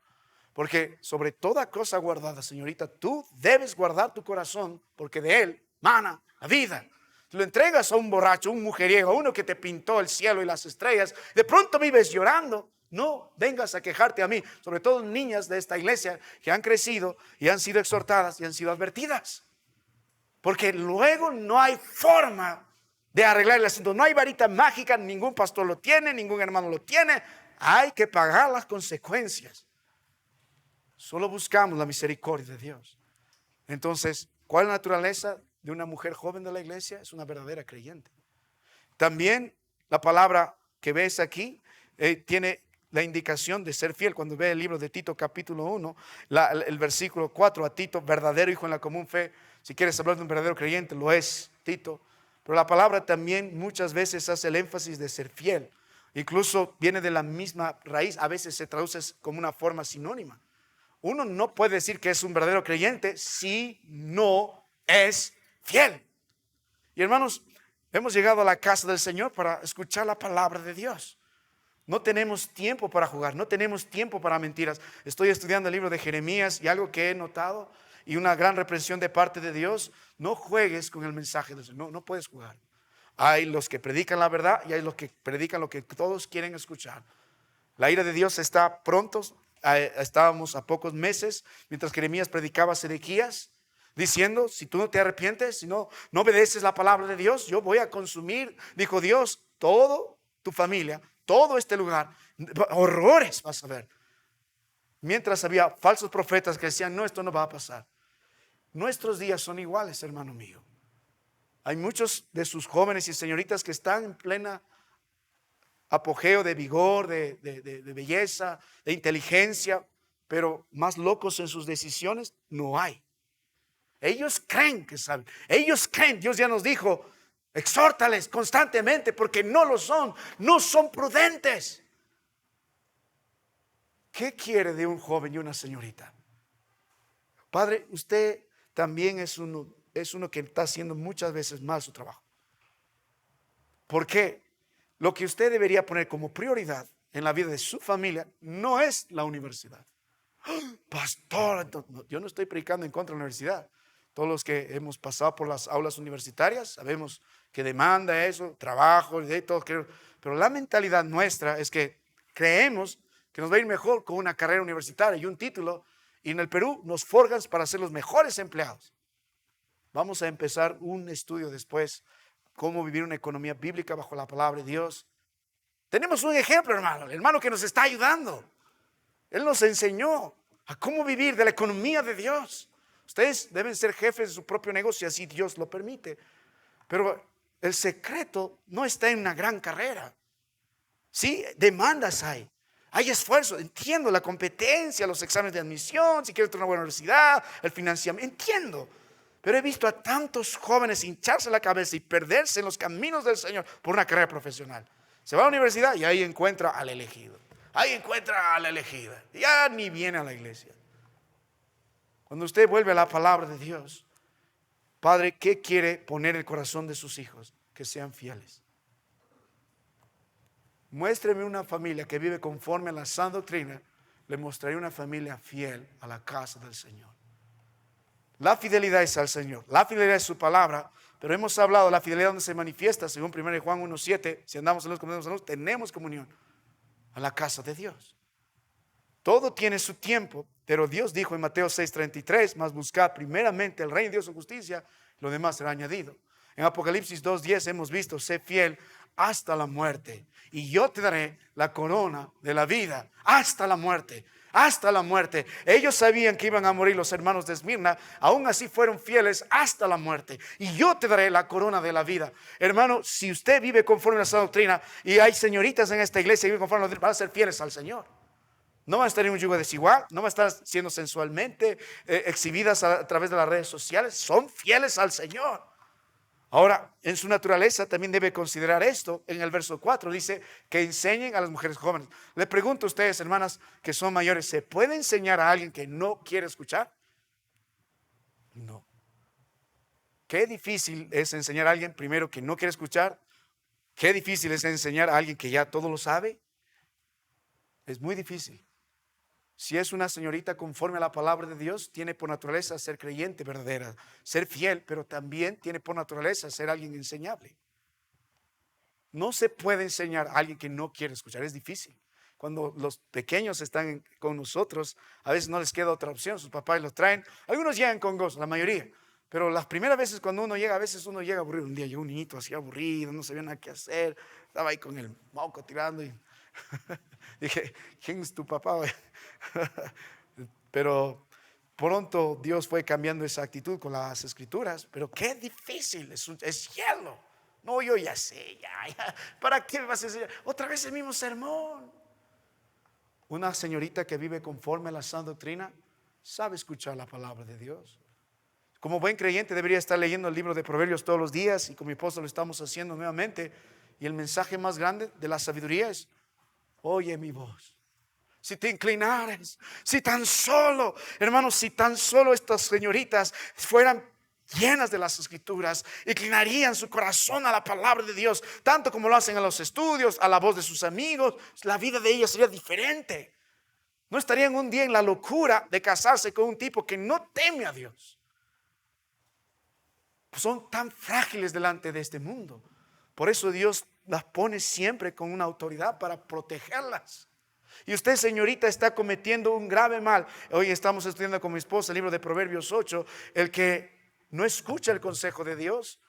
A: porque sobre toda cosa guardada, señorita, tú debes guardar tu corazón, porque de él mana la vida. Lo entregas a un borracho, un mujeriego, a uno que te pintó el cielo y las estrellas, de pronto vives llorando. No vengas a quejarte a mí, sobre todo niñas de esta iglesia que han crecido y han sido exhortadas y han sido advertidas, porque luego no hay forma de arreglar el asunto. No hay varita mágica, ningún pastor lo tiene, ningún hermano lo tiene. Hay que pagar las consecuencias. Solo buscamos la misericordia de Dios. Entonces, ¿cuál es la naturaleza de una mujer joven de la iglesia? Es una verdadera creyente. También la palabra que ves aquí tiene la indicación de ser fiel. Cuando ve el libro de Tito capítulo 1, el versículo 4, a Tito, verdadero hijo en la común fe. Si quieres hablar de un verdadero creyente, lo es Tito. Pero la palabra también muchas veces hace el énfasis de ser fiel. Incluso viene de la misma raíz, a veces se traduce como una forma sinónima. Uno no puede decir que es un verdadero creyente si no es fiel. Y hermanos, hemos llegado a la casa del Señor para escuchar la palabra de Dios. No tenemos tiempo para jugar, no tenemos tiempo para mentiras. Estoy estudiando el libro de Jeremías y algo que he notado y una gran reprensión de parte de Dios: no juegues con el mensaje de Dios. No puedes jugar. Hay los que predican la verdad y hay los que predican lo que todos quieren escuchar. La ira de Dios está pronto. Estábamos a pocos meses mientras Jeremías predicaba a Sedequías, diciendo: si tú no te arrepientes, si no obedeces la palabra de Dios, yo voy a consumir, dijo Dios, todo tu familia, todo este lugar. Horrores vas a ver. Mientras había falsos profetas que decían: no, esto no va a pasar. Nuestros días son iguales, hermano mío. Hay muchos de sus jóvenes y señoritas que están en plena apogeo de vigor, de belleza, de inteligencia, pero más locos en sus decisiones no hay. Ellos creen que saben, ellos creen. Dios ya nos dijo: exhórtales constantemente, porque no lo son, no son prudentes. ¿Qué quiere de un joven y una señorita? Padre, usted también es uno que está haciendo muchas veces mal su trabajo. ¿Por qué? Lo que usted debería poner como prioridad en la vida de su familia no es la universidad. Pastor, yo no estoy predicando en contra de la universidad. Todos los que hemos pasado por las aulas universitarias sabemos que demanda eso, trabajo, de todo. Pero la mentalidad nuestra es que creemos que nos va a ir mejor con una carrera universitaria y un título. Y en el Perú nos forjan para ser los mejores empleados. Vamos a empezar un estudio después: cómo vivir una economía bíblica bajo la palabra de Dios. Tenemos un ejemplo, hermano, el hermano que nos está ayudando. Él nos enseñó a cómo vivir de la economía de Dios. Ustedes deben ser jefes de su propio negocio, así Dios lo permite. Pero el secreto no está en una gran carrera. Sí, demandas hay esfuerzo. Entiendo la competencia, los exámenes de admisión, si quieres una buena universidad, el financiamiento, entiendo. Pero he visto a tantos jóvenes hincharse la cabeza y perderse en los caminos del Señor por una carrera profesional. Se va a la universidad y ahí encuentra al elegido. Ahí encuentra a la elegida. Ya ni viene a la iglesia. Cuando usted vuelve a la palabra de Dios, Padre, ¿qué quiere poner en el corazón de sus hijos? Que sean fieles. Muéstreme una familia que vive conforme a la sana doctrina. Le mostraré una familia fiel a la casa del Señor. La fidelidad es al Señor, la fidelidad es su palabra. Pero hemos hablado de la fidelidad donde se manifiesta, según 1 Juan 1:7. Si andamos en los tenemos comunión a la casa de Dios. Todo tiene su tiempo, pero Dios dijo en Mateo 6:33: mas buscad primeramente el reino de Dios y su justicia, lo demás será añadido. En Apocalipsis 2:10 hemos visto: sé fiel hasta la muerte, y yo te daré la corona de la vida. Hasta la muerte. Hasta la muerte. Ellos sabían que iban a morir los hermanos de Esmirna, aún así fueron fieles hasta la muerte. Y yo te daré la corona de la vida. Hermano, si usted vive conforme a esa doctrina, y hay señoritas en esta iglesia que viven conforme a la doctrina, van a ser fieles al Señor. No van a estar en un yugo desigual, no van a estar siendo sensualmente exhibidas a través de las redes sociales. Son fieles al Señor. Ahora, en su naturaleza también debe considerar esto. En el verso 4 dice que enseñen a las mujeres jóvenes. Le pregunto a ustedes, hermanas que son mayores, ¿se puede enseñar a alguien que no quiere escuchar? No. Qué difícil es enseñar a alguien primero que no quiere escuchar. Qué difícil es enseñar a alguien que ya todo lo sabe. Es muy difícil. Si es una señorita conforme a la palabra de Dios, tiene por naturaleza ser creyente verdadera, ser fiel, pero también tiene por naturaleza ser alguien enseñable. No se puede enseñar a alguien que no quiere escuchar, es difícil. Cuando los pequeños están con nosotros, a veces no les queda otra opción, sus papás los traen. Algunos llegan con gozo, la mayoría. Pero las primeras veces cuando uno llega, a veces uno llega aburrido. Un día llegó un niñito así aburrido, no sabía nada que hacer, estaba ahí con el moco tirando y dije, ¿quién es tu papá? Pero pronto Dios fue cambiando esa actitud con las escrituras. Pero qué difícil, es hielo. No, yo ya sé, ya. ¿Para qué me vas a enseñar? Otra vez el mismo sermón. Una señorita que vive conforme a la sana doctrina sabe escuchar la palabra de Dios. Como buen creyente debería estar leyendo el libro de Proverbios todos los días, y con mi esposo lo estamos haciendo nuevamente. Y el mensaje más grande de la sabiduría es: oye mi voz. Si te inclinares, si tan solo, hermanos, si tan solo estas señoritas fueran llenas de las Escrituras, inclinarían su corazón a la palabra de Dios, tanto como lo hacen a los estudios, a la voz de sus amigos, la vida de ellas sería diferente. No estarían un día en la locura de casarse con un tipo que no teme a Dios. Pues son tan frágiles delante de este mundo. Por eso Dios las pone siempre con una autoridad para protegerlas. Y usted, señorita, está cometiendo un grave mal. Hoy estamos estudiando con mi esposa el libro de Proverbios 8. El que no escucha el consejo de Dios,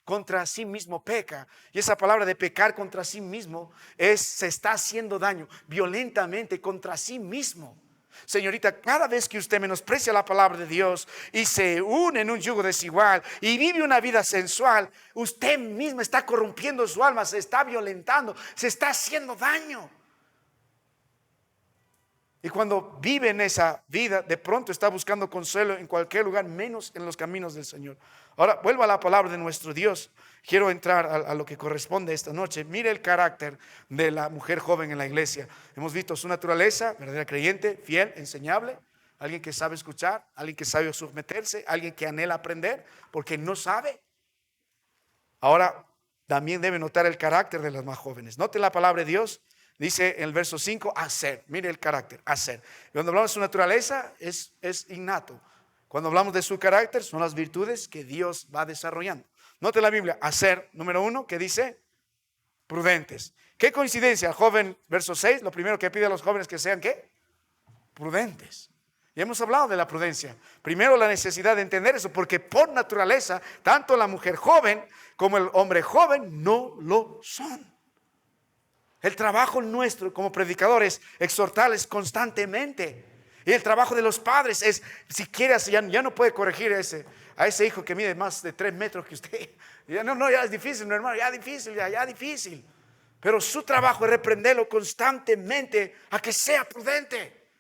A: contra sí mismo peca. Y esa palabra de pecar contra sí mismo se está haciendo daño violentamente contra sí mismo. Señorita, cada vez que usted menosprecia la palabra de Dios y se une en un yugo desigual y vive una vida sensual, usted misma está corrompiendo su alma, se está violentando, se está haciendo daño. Y cuando vive en esa vida, de pronto está buscando consuelo en cualquier lugar, menos en los caminos del Señor. Ahora, vuelvo a la palabra de nuestro Dios. Quiero entrar a lo que corresponde esta noche. Mire el carácter de la mujer joven en la iglesia. Hemos visto su naturaleza, verdadera creyente, fiel, enseñable. Alguien que sabe escuchar, alguien que sabe someterse, alguien que anhela aprender, porque no sabe. Ahora, también debe notar el carácter de las más jóvenes. Note la palabra de Dios. Dice en el verso 5, hacer. Mire el carácter, hacer. Cuando hablamos de su naturaleza, es innato. Cuando hablamos de su carácter, son las virtudes que Dios va desarrollando. Note la Biblia, hacer, número 1, que dice prudentes. Qué coincidencia, joven, verso 6, lo primero que pide a los jóvenes que sean, ¿qué? Prudentes. Y hemos hablado de la prudencia. Primero, la necesidad de entender eso, porque por naturaleza, tanto la mujer joven como el hombre joven no lo son. El trabajo nuestro como predicadores es exhortarles constantemente. Y el trabajo de los padres es, si quiere, ya no puede corregir a ese hijo que mide más de 3 metros que usted. Ya ya es difícil, mi hermano, ya difícil. Pero su trabajo es reprenderlo constantemente a que sea prudente.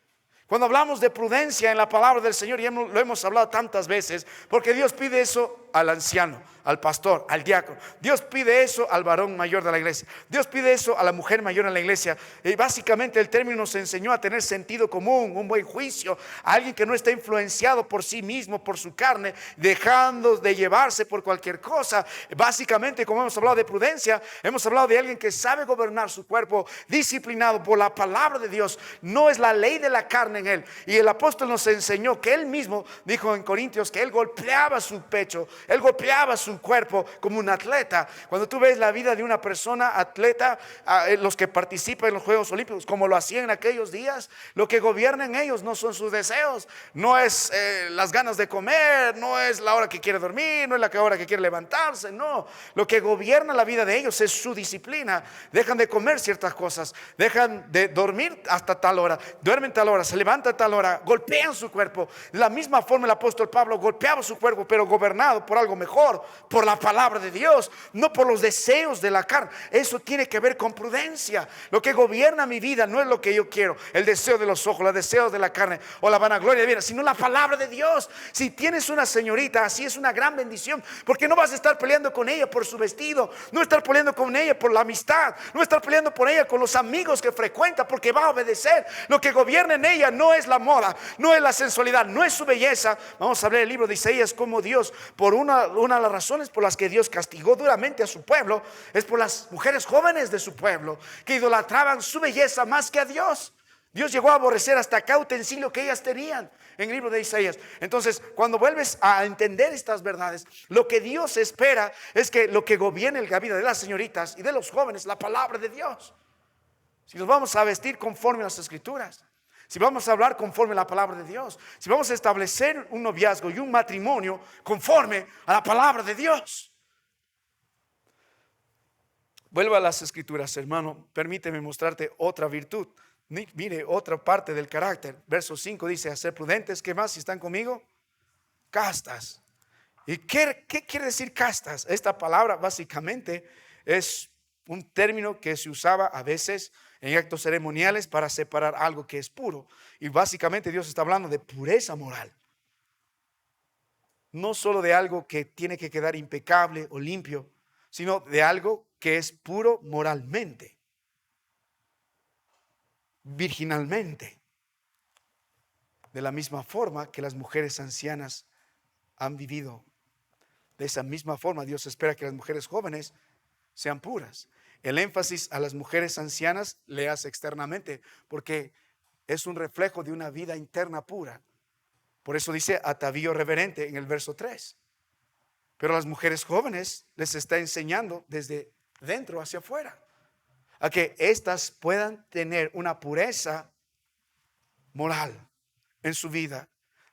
A: Cuando hablamos de prudencia en la palabra del Señor, y lo hemos hablado tantas veces, porque Dios pide eso al anciano, al pastor, al diácono. Dios pide eso al varón mayor de la iglesia. Dios pide eso a la mujer mayor en la iglesia. Y básicamente el término nos enseñó a tener sentido común, un buen juicio, a alguien que no está influenciado por sí mismo, por su carne, dejando de llevarse por cualquier cosa. Básicamente, como hemos hablado de prudencia, hemos hablado de alguien que sabe gobernar su cuerpo, disciplinado por la palabra de Dios. No es la ley de la carne en él. Y el apóstol nos enseñó que él mismo dijo en Corintios que él golpeaba su pecho, él golpeaba su cuerpo como un atleta. Cuando tú ves la vida de una persona atleta, los que participan en los Juegos Olímpicos, como lo hacían en aquellos días, lo que gobierna en ellos no son sus deseos, no es las ganas de comer, no es la hora que quiere dormir, no es la hora que quiere levantarse, no. Lo que gobierna la vida de ellos es su disciplina. Dejan de comer ciertas cosas, dejan de dormir hasta tal hora, duermen tal hora, se levantan a tal hora, golpean su cuerpo. De la misma forma el apóstol Pablo golpeaba su cuerpo, pero gobernado por algo mejor, por la palabra de Dios, no por los deseos de la carne. Eso tiene que ver con prudencia. Lo que gobierna mi vida no es lo que yo quiero, el deseo de los ojos, los deseos de la carne o la vanagloria de vida, sino la palabra de Dios. Si tienes una señorita así, es una gran bendición, porque no vas a estar peleando con ella por su vestido, no estar peleando con ella por la amistad, no estar peleando por ella con los amigos que frecuenta, porque va a obedecer. Lo que gobierna en ella no es la moda, no es la sensualidad, no es su belleza. Vamos a ver el libro de Isaías, como Dios, por una de las razones por las que Dios castigó duramente a su pueblo, es por las mujeres jóvenes de su pueblo, que idolatraban su belleza más que a Dios. Dios llegó a aborrecer hasta cada utensilio que ellas tenían en el libro de Isaías. Entonces, cuando vuelves a entender estas verdades, lo que Dios espera es que lo que gobierne la vida de las señoritas y de los jóvenes, la palabra de Dios. Si nos vamos a vestir conforme a las Escrituras, si vamos a hablar conforme a la palabra de Dios, si vamos a establecer un noviazgo y un matrimonio conforme a la palabra de Dios. Vuelva a las Escrituras, hermano. Permíteme mostrarte otra virtud. Mire otra parte del carácter. Verso 5 dice: a ser prudentes. ¿Qué más? Si están conmigo, castas. ¿Y qué quiere decir castas? Esta palabra básicamente es un término que se usaba a veces en actos ceremoniales para separar algo que es puro. Y básicamente Dios está hablando de pureza moral. No solo de algo que tiene que quedar impecable o limpio, sino de algo que es puro moralmente, virginalmente. De la misma forma que las mujeres ancianas han vivido De esa misma forma, Dios espera que las mujeres jóvenes sean puras. El énfasis a las mujeres ancianas le hace externamente, porque es un reflejo de una vida interna pura. Por eso dice atavío reverente en el verso 3. Pero a las mujeres jóvenes les está enseñando desde dentro hacia afuera, a que éstas puedan tener una pureza moral en su vida.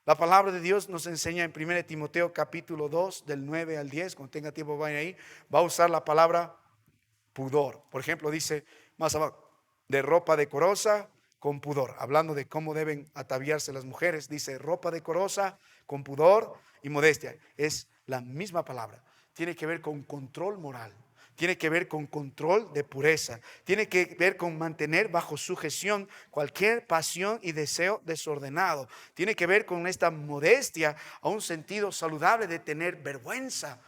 A: La palabra de Dios nos enseña en 1 Timoteo capítulo 2 del 9 al 10, cuando tenga tiempo vaya ahí, va a usar la palabra pudor. Por ejemplo, dice más abajo, de ropa decorosa con pudor, hablando de cómo deben ataviarse las mujeres. Dice ropa decorosa con pudor y modestia. Es la misma palabra. Tiene que ver con control moral. Tiene que ver con control de pureza. Tiene que ver con mantener bajo sujeción cualquier pasión y deseo desordenado. Tiene que ver con esta modestia a un sentido saludable de tener vergüenza.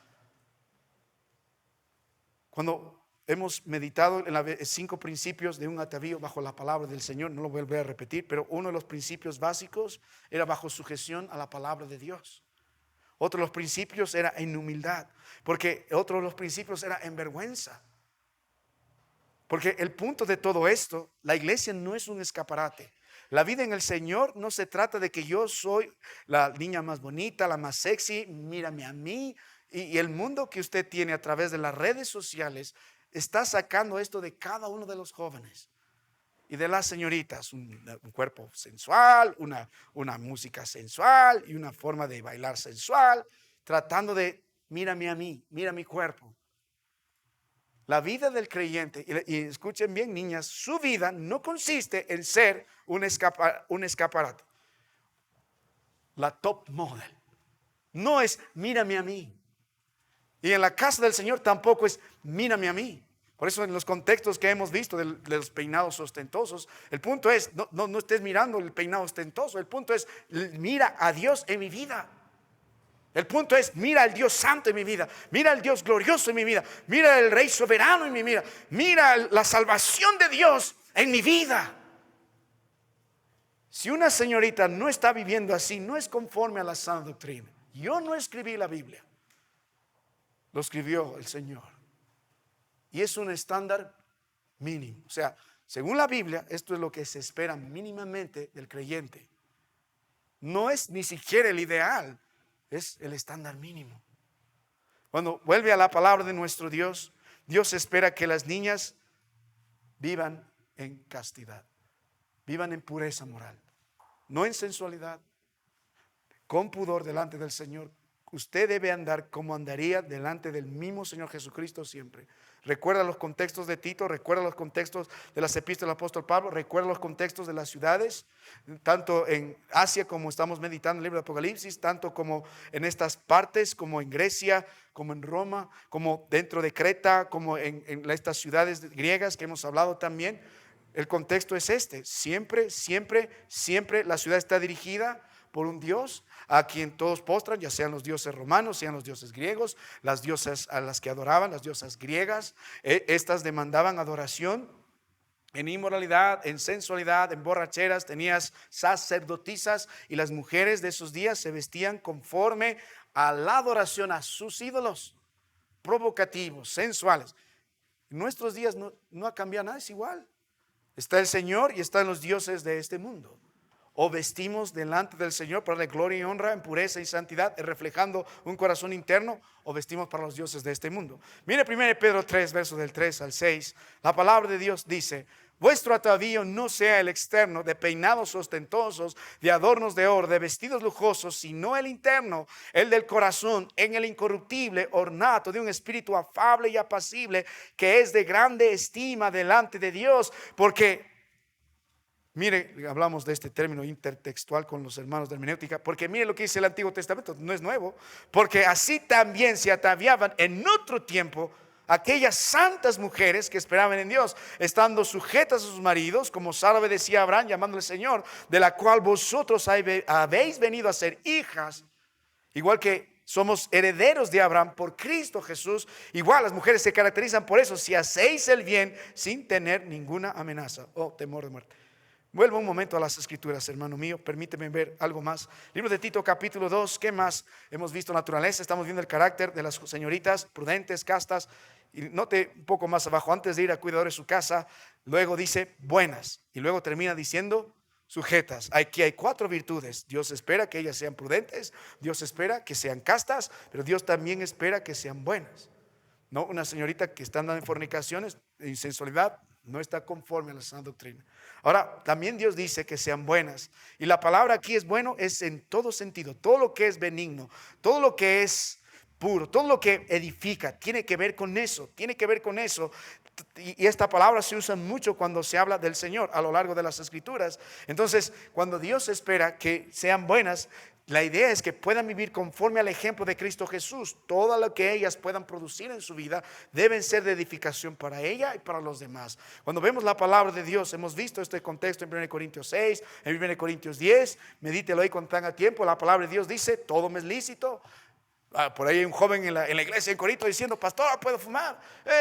A: Cuando hemos meditado en los 5 principios de un atavío bajo la palabra del Señor, no lo voy a volver a repetir, pero uno de los principios básicos era bajo sujeción a la palabra de Dios. Otro de los principios era en humildad, porque otro de los principios era en vergüenza. Porque el punto de todo esto, la iglesia no es un escaparate. La vida en el Señor no se trata de que yo soy la niña más bonita, la más sexy, mírame a mí. Y el mundo que usted tiene a través de las redes sociales está sacando esto de cada uno de los jóvenes y de las señoritas, un cuerpo sensual, una música sensual y una forma de bailar sensual, tratando de, mírame a mí, mira mi cuerpo. La vida del creyente, y escuchen bien niñas, su vida no consiste en ser un escaparate. La top model no es mírame a mí. Y en la casa del Señor tampoco es mírame a mí. Por eso en los contextos que hemos visto de los peinados ostentosos, el punto es, no estés mirando el peinado ostentoso, el punto es, mira a Dios en mi vida. El punto es, mira al Dios santo en mi vida, mira al Dios glorioso en mi vida, mira al Rey soberano en mi vida, mira la salvación de Dios en mi vida. Si una señorita no está viviendo así, no es conforme a la sana doctrina. Yo no escribí la Biblia, lo escribió el Señor. Y es un estándar mínimo. O sea, según la Biblia, esto es lo que se espera mínimamente del creyente. No es ni siquiera el ideal, es el estándar mínimo. Cuando vuelve a la palabra de nuestro Dios, Dios espera que las niñas vivan en castidad, vivan en pureza moral, no en sensualidad, con pudor delante del Señor. Usted debe andar como andaría delante del mismo Señor Jesucristo siempre. Recuerda los contextos de Tito, recuerda los contextos de las epístolas del apóstol Pablo, recuerda los contextos de las ciudades, tanto en Asia como estamos meditando en el libro de Apocalipsis, tanto como en estas partes, como en Grecia, como en Roma, como dentro de Creta, como en estas ciudades griegas que hemos hablado también. El contexto es este: siempre la ciudad está dirigida por un Dios a quien todos postran, ya sean los dioses romanos, sean los dioses griegos, las diosas a las que adoraban, las diosas griegas. Estas demandaban adoración en inmoralidad, en sensualidad, en borracheras. Tenías sacerdotisas y las mujeres de esos días se vestían conforme a la adoración a sus ídolos provocativos, sensuales. En nuestros días no ha cambiado nada, es igual. Está el Señor y están los dioses de este mundo. O vestimos delante del Señor para la gloria y honra en pureza y santidad, reflejando un corazón interno, o vestimos para los dioses de este mundo. Mire 1 Pedro 3, versos del 3 al 6. La palabra de Dios dice: vuestro atavío no sea el externo, de peinados ostentosos, de adornos de oro, de vestidos lujosos, sino el interno, el del corazón, en el incorruptible ornato de un espíritu afable y apacible, que es de grande estima delante de Dios. Porque mire, hablamos de este término intertextual con los hermanos de hermenéutica, porque mire lo que dice el Antiguo Testamento, no es nuevo. Porque así también se ataviaban en otro tiempo aquellas santas mujeres que esperaban en Dios, estando sujetas a sus maridos, como Sara obedecía a Abraham, llamándole Señor, de la cual vosotros habéis venido a ser hijas, igual que somos herederos de Abraham por Cristo Jesús. Igual las mujeres se caracterizan por eso: si hacéis el bien sin tener ninguna amenaza o temor de muerte. Vuelvo un momento a las escrituras, hermano mío, permíteme ver algo más. Libro de Tito, capítulo 2, ¿qué más? Hemos visto naturaleza, estamos viendo el carácter de las señoritas prudentes, castas. Y note un poco más abajo, antes de ir a cuidador de su casa, luego dice buenas. Y luego termina diciendo sujetas. Aquí hay 4 virtudes. Dios espera que ellas sean prudentes, Dios espera que sean castas, pero Dios también espera que sean buenas. No, una señorita que está andando en fornicaciones, en sensualidad, no está conforme a la sana doctrina. Ahora, también Dios dice que sean buenas. Y la palabra aquí es bueno, es en todo sentido. Todo lo que es benigno, todo lo que es puro, todo lo que edifica, tiene que ver con eso, tiene que ver con eso. Y esta palabra se usa mucho cuando se habla del Señor a lo largo de las Escrituras. Entonces, cuando Dios espera que sean buenas, la idea es que puedan vivir conforme al ejemplo de Cristo Jesús. Todo lo que ellas puedan producir en su vida deben ser de edificación para ella y para los demás. Cuando vemos la palabra de Dios, hemos visto este contexto en 1 Corintios 6, en 1 Corintios 10. Medítelo ahí cuando tenga tiempo. La palabra de Dios dice, todo me es lícito. Por ahí hay un joven en la iglesia en Corinto diciendo, pastor, ¿puedo fumar?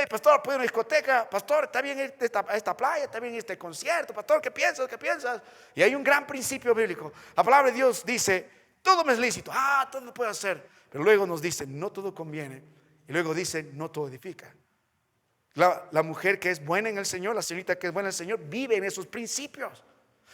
A: Pastor, ¿puedo ir a una discoteca? Pastor, ¿está bien esta playa? ¿Está bien este concierto? Pastor, ¿qué piensas? ¿Qué piensas? Y hay un gran principio bíblico. La palabra de Dios dice, todo me es lícito. Todo lo puedo hacer. Pero luego nos dice, no todo conviene. Y luego dice, no todo edifica. La mujer que es buena en el Señor, la señorita que es buena en el Señor, vive en esos principios.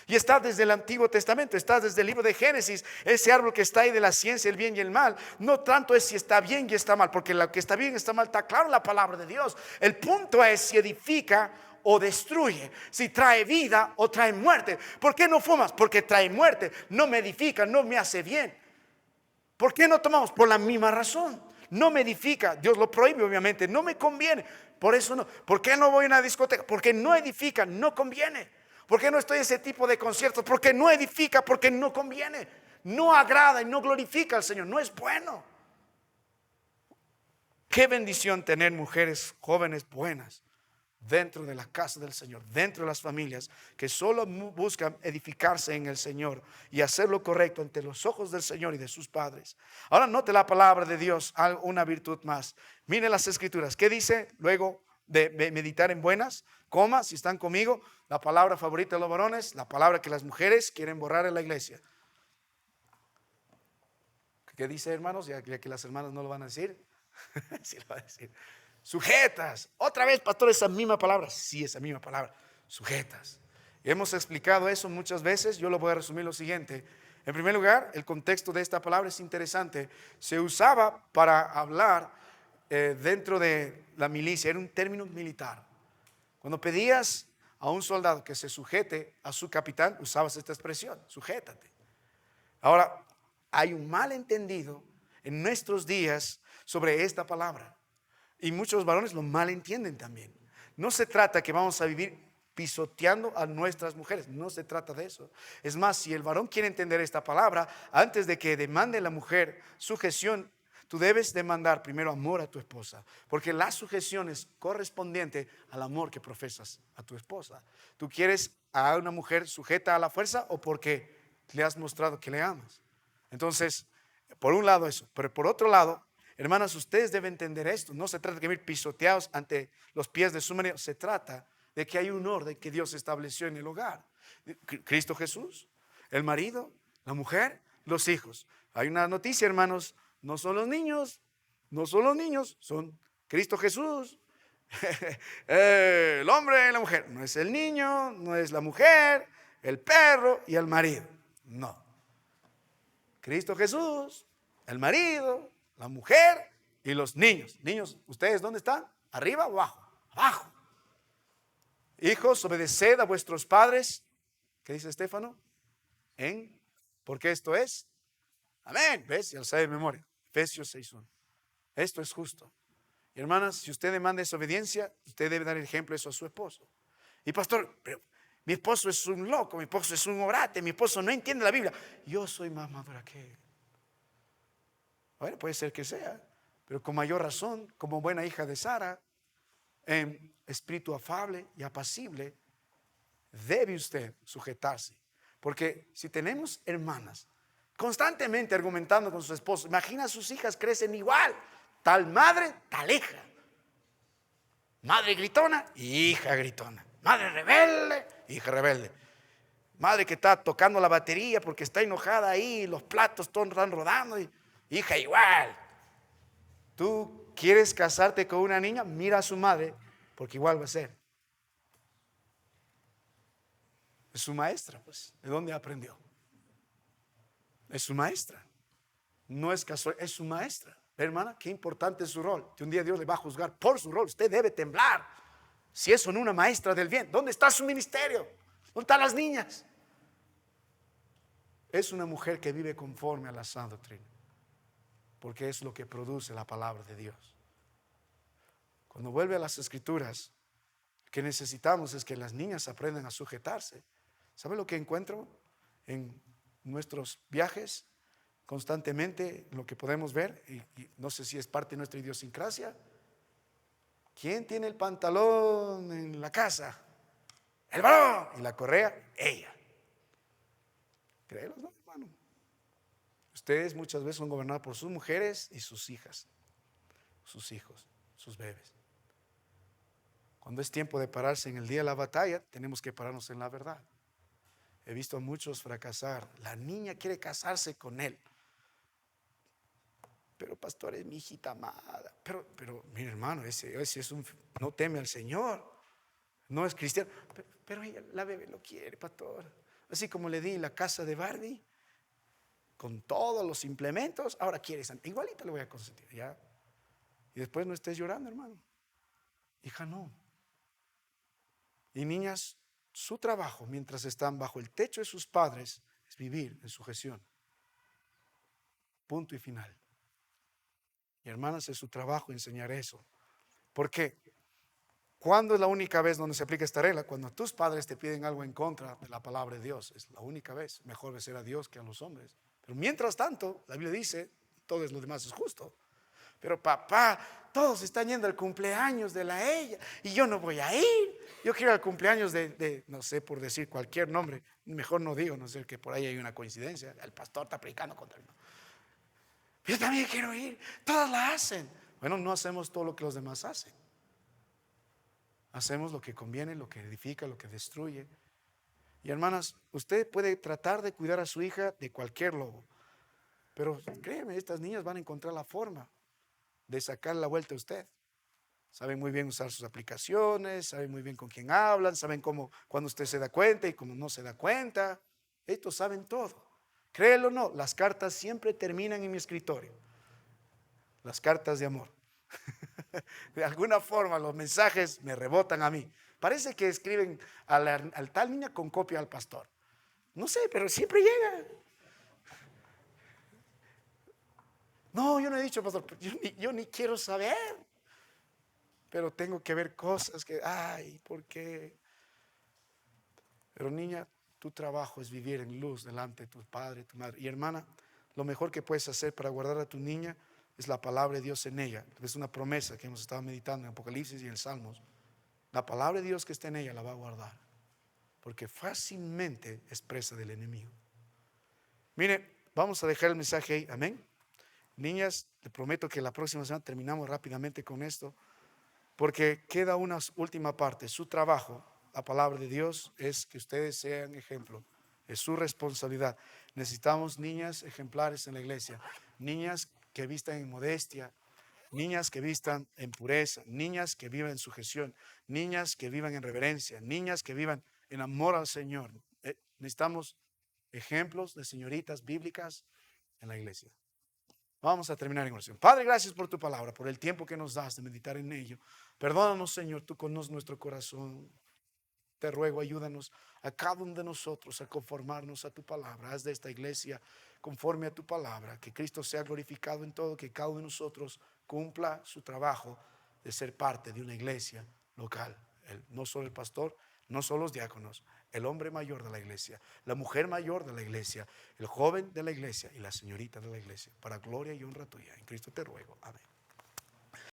A: Y está desde el Antiguo Testamento, está desde el libro de Génesis. Ese árbol que está ahí de la ciencia, el bien y el mal, no tanto es si está bien y está mal, porque lo que está bien y está mal está claro en la palabra de Dios. El punto es si edifica o destruye, si trae vida o trae muerte. ¿Por qué no fumas? Porque trae muerte, no me edifica, no me hace bien. ¿Por qué no tomamos? Por la misma razón. No me edifica, Dios lo prohíbe obviamente, no me conviene. Por eso no. ¿Por qué no voy a una discoteca? Porque no edifica, no conviene. ¿Por qué no estoy en ese tipo de conciertos? Porque no edifica, porque no conviene. No agrada y no glorifica al Señor. No es bueno. Qué bendición tener mujeres jóvenes buenas dentro de la casa del Señor, dentro de las familias que solo buscan edificarse en el Señor y hacer lo correcto ante los ojos del Señor y de sus padres. Ahora note la palabra de Dios, una virtud más. Mire las escrituras. ¿Qué dice luego de meditar en buenas? Coma, si están conmigo, la palabra favorita de los varones, la palabra que las mujeres quieren borrar en la iglesia. ¿Qué dice, hermanos? Ya que las hermanas no lo van a decir. Sí lo va a decir. Sujetas. Otra vez, pastor, esa misma palabra. Sí, esa misma palabra. Sujetas. Hemos explicado eso muchas veces. Yo lo voy a resumir lo siguiente. En primer lugar, el contexto de esta palabra es interesante. Se usaba para hablar dentro de la milicia. Era un término militar. Cuando pedías a un soldado que se sujete a su capitán, usabas esta expresión, sujétate. Ahora, hay un malentendido en nuestros días sobre esta palabra. Y muchos varones lo malentienden también. No se trata que vamos a vivir pisoteando a nuestras mujeres. No se trata de eso. Es más, si el varón quiere entender esta palabra, antes de que demande la mujer sujeción, tú debes demandar primero amor a tu esposa, porque la sujeción es correspondiente al amor que profesas a tu esposa. ¿Tú quieres a una mujer sujeta a la fuerza o porque le has mostrado que le amas? Entonces, por un lado eso, pero por otro lado, hermanas, ustedes deben entender esto. No se trata de vivir pisoteados ante los pies de su marido, se trata de que hay un orden que Dios estableció en el hogar. Cristo Jesús, el marido, la mujer, los hijos. Hay una noticia, hermanos. No son los niños, no son los niños, son Cristo Jesús, el hombre y la mujer. No es el niño, no es la mujer, el perro y el marido. No. Cristo Jesús, el marido, la mujer y los niños. Niños, ¿ustedes dónde están? ¿Arriba o abajo? Abajo. Hijos, obedeced a vuestros padres. ¿Qué dice Estéfano? Porque esto es. Amén. ¿Ves? Ya lo sabe de memoria. Efesios 6:1. Esto es justo. Y hermanas, si usted demanda esa obediencia, usted debe dar el ejemplo de eso a su esposo. Y pastor, pero mi esposo es un loco, mi esposo es un orate, mi esposo no entiende la Biblia. Yo soy más madura que él. Bueno, puede ser que sea, pero con mayor razón, como buena hija de Sara, en espíritu afable y apacible, debe usted sujetarse. Porque si tenemos hermanas constantemente argumentando con su esposo, imagina a sus hijas crecen igual, tal madre, tal hija. Madre gritona, hija gritona. Madre rebelde, hija rebelde. Madre que está tocando la batería porque está enojada ahí, los platos todos están rodando. Hija, igual. Tú quieres casarte con una niña, mira a su madre, porque igual va a ser. Es su maestra, pues. ¿De dónde aprendió? Es su maestra. No es casual, es su maestra. Hermana, qué importante es su rol. Que un día Dios le va a juzgar por su rol. Usted debe temblar. Si es una maestra del bien, ¿dónde está su ministerio? ¿Dónde están las niñas? Es una mujer que vive conforme a la sana doctrina, porque es lo que produce la palabra de Dios. Cuando vuelve a las escrituras, lo que necesitamos es que las niñas aprendan a sujetarse. ¿Sabe lo que encuentro en nuestros viajes? Constantemente lo que podemos ver, y no sé si es parte de nuestra idiosincrasia. ¿Quién tiene el pantalón en la casa? El varón. Y la correa, ella. Créelo, ¿no, hermano? Ustedes muchas veces son gobernados por sus mujeres y sus hijas, sus hijos, sus bebés. Cuando es tiempo de pararse en el día de la batalla, tenemos que pararnos en la verdad. He visto a muchos fracasar. La niña quiere casarse con él. Pero pastor, es mi hijita amada. Pero mi hermano, ese es no teme al Señor. No es cristiano. Pero ella, la bebé lo quiere, pastor. Así como le di la casa de Barbie, con todos los implementos, ahora quiere igualita le voy a consentir, ¿ya? Y después no estés llorando, hermano. Hija, no. Y niñas, su trabajo mientras están bajo el techo de sus padres es vivir en sujeción. Punto y final. Y hermanas, es su trabajo enseñar eso. ¿Por qué? ¿Cuándo es la única vez donde se aplica esta regla? Cuando tus padres te piden algo en contra de la palabra de Dios. Es la única vez. Mejor obedecer a Dios que a los hombres. Pero mientras tanto, la Biblia dice, todo lo demás es justo. Pero papá, todos están yendo al cumpleaños de la ella y yo no voy a ir. Yo quiero al cumpleaños de no sé, por decir cualquier nombre. Mejor no digo, no sé, que por ahí hay una coincidencia. El pastor está predicando contra él. Yo también quiero ir. Todas la hacen. Bueno, no hacemos todo lo que los demás hacen. Hacemos lo que conviene, lo que edifica, lo que destruye. Y hermanas, usted puede tratar de cuidar a su hija de cualquier lobo, pero créeme, estas niñas van a encontrar la forma de sacar la vuelta a usted. Saben muy bien usar sus aplicaciones, saben muy bien con quién hablan, saben cómo, cuando usted se da cuenta y cuando no se da cuenta. Estos saben todo. Créelo o no, las cartas siempre terminan en mi escritorio. Las cartas de amor. De alguna forma los mensajes me rebotan a mí. Parece que escriben al tal niña con copia al pastor. No sé, pero siempre llega. No, yo no he dicho, pastor, yo ni quiero saber. Pero tengo que ver cosas que, ay, ¿por qué? Pero niña, tu trabajo es vivir en luz delante de tu padre, tu madre. Y hermana, lo mejor que puedes hacer para guardar a tu niña es la palabra de Dios en ella. Es una promesa que hemos estado meditando en Apocalipsis y en Salmos. La palabra de Dios que está en ella la va a guardar, porque fácilmente es presa del enemigo. Mire, vamos a dejar el mensaje ahí, amén. Niñas, te prometo que la próxima semana terminamos rápidamente con esto, porque queda una última parte. Su trabajo, la palabra de Dios, es que ustedes sean ejemplo. Es su responsabilidad. Necesitamos niñas ejemplares en la iglesia, niñas que vistan en modestia, niñas que vistan en pureza, niñas que vivan en sujeción, niñas que vivan en reverencia, niñas que vivan en amor al Señor. Necesitamos ejemplos de señoritas bíblicas en la iglesia. Vamos a terminar en oración. Padre, gracias por tu palabra, por el tiempo que nos das de meditar en ello. Perdónanos, Señor, tú conoces nuestro corazón. Te ruego, ayúdanos a cada uno de nosotros a conformarnos a tu palabra. Haz de esta iglesia conforme a tu palabra. Que Cristo sea glorificado en todo, que cada uno de nosotros cumpla su trabajo de ser parte de una iglesia local. No solo el pastor, no solo los diáconos, el hombre mayor de la iglesia, la mujer mayor de la iglesia, el joven de la iglesia y la señorita de la iglesia. Para gloria y honra tuya. En Cristo te ruego. Amén.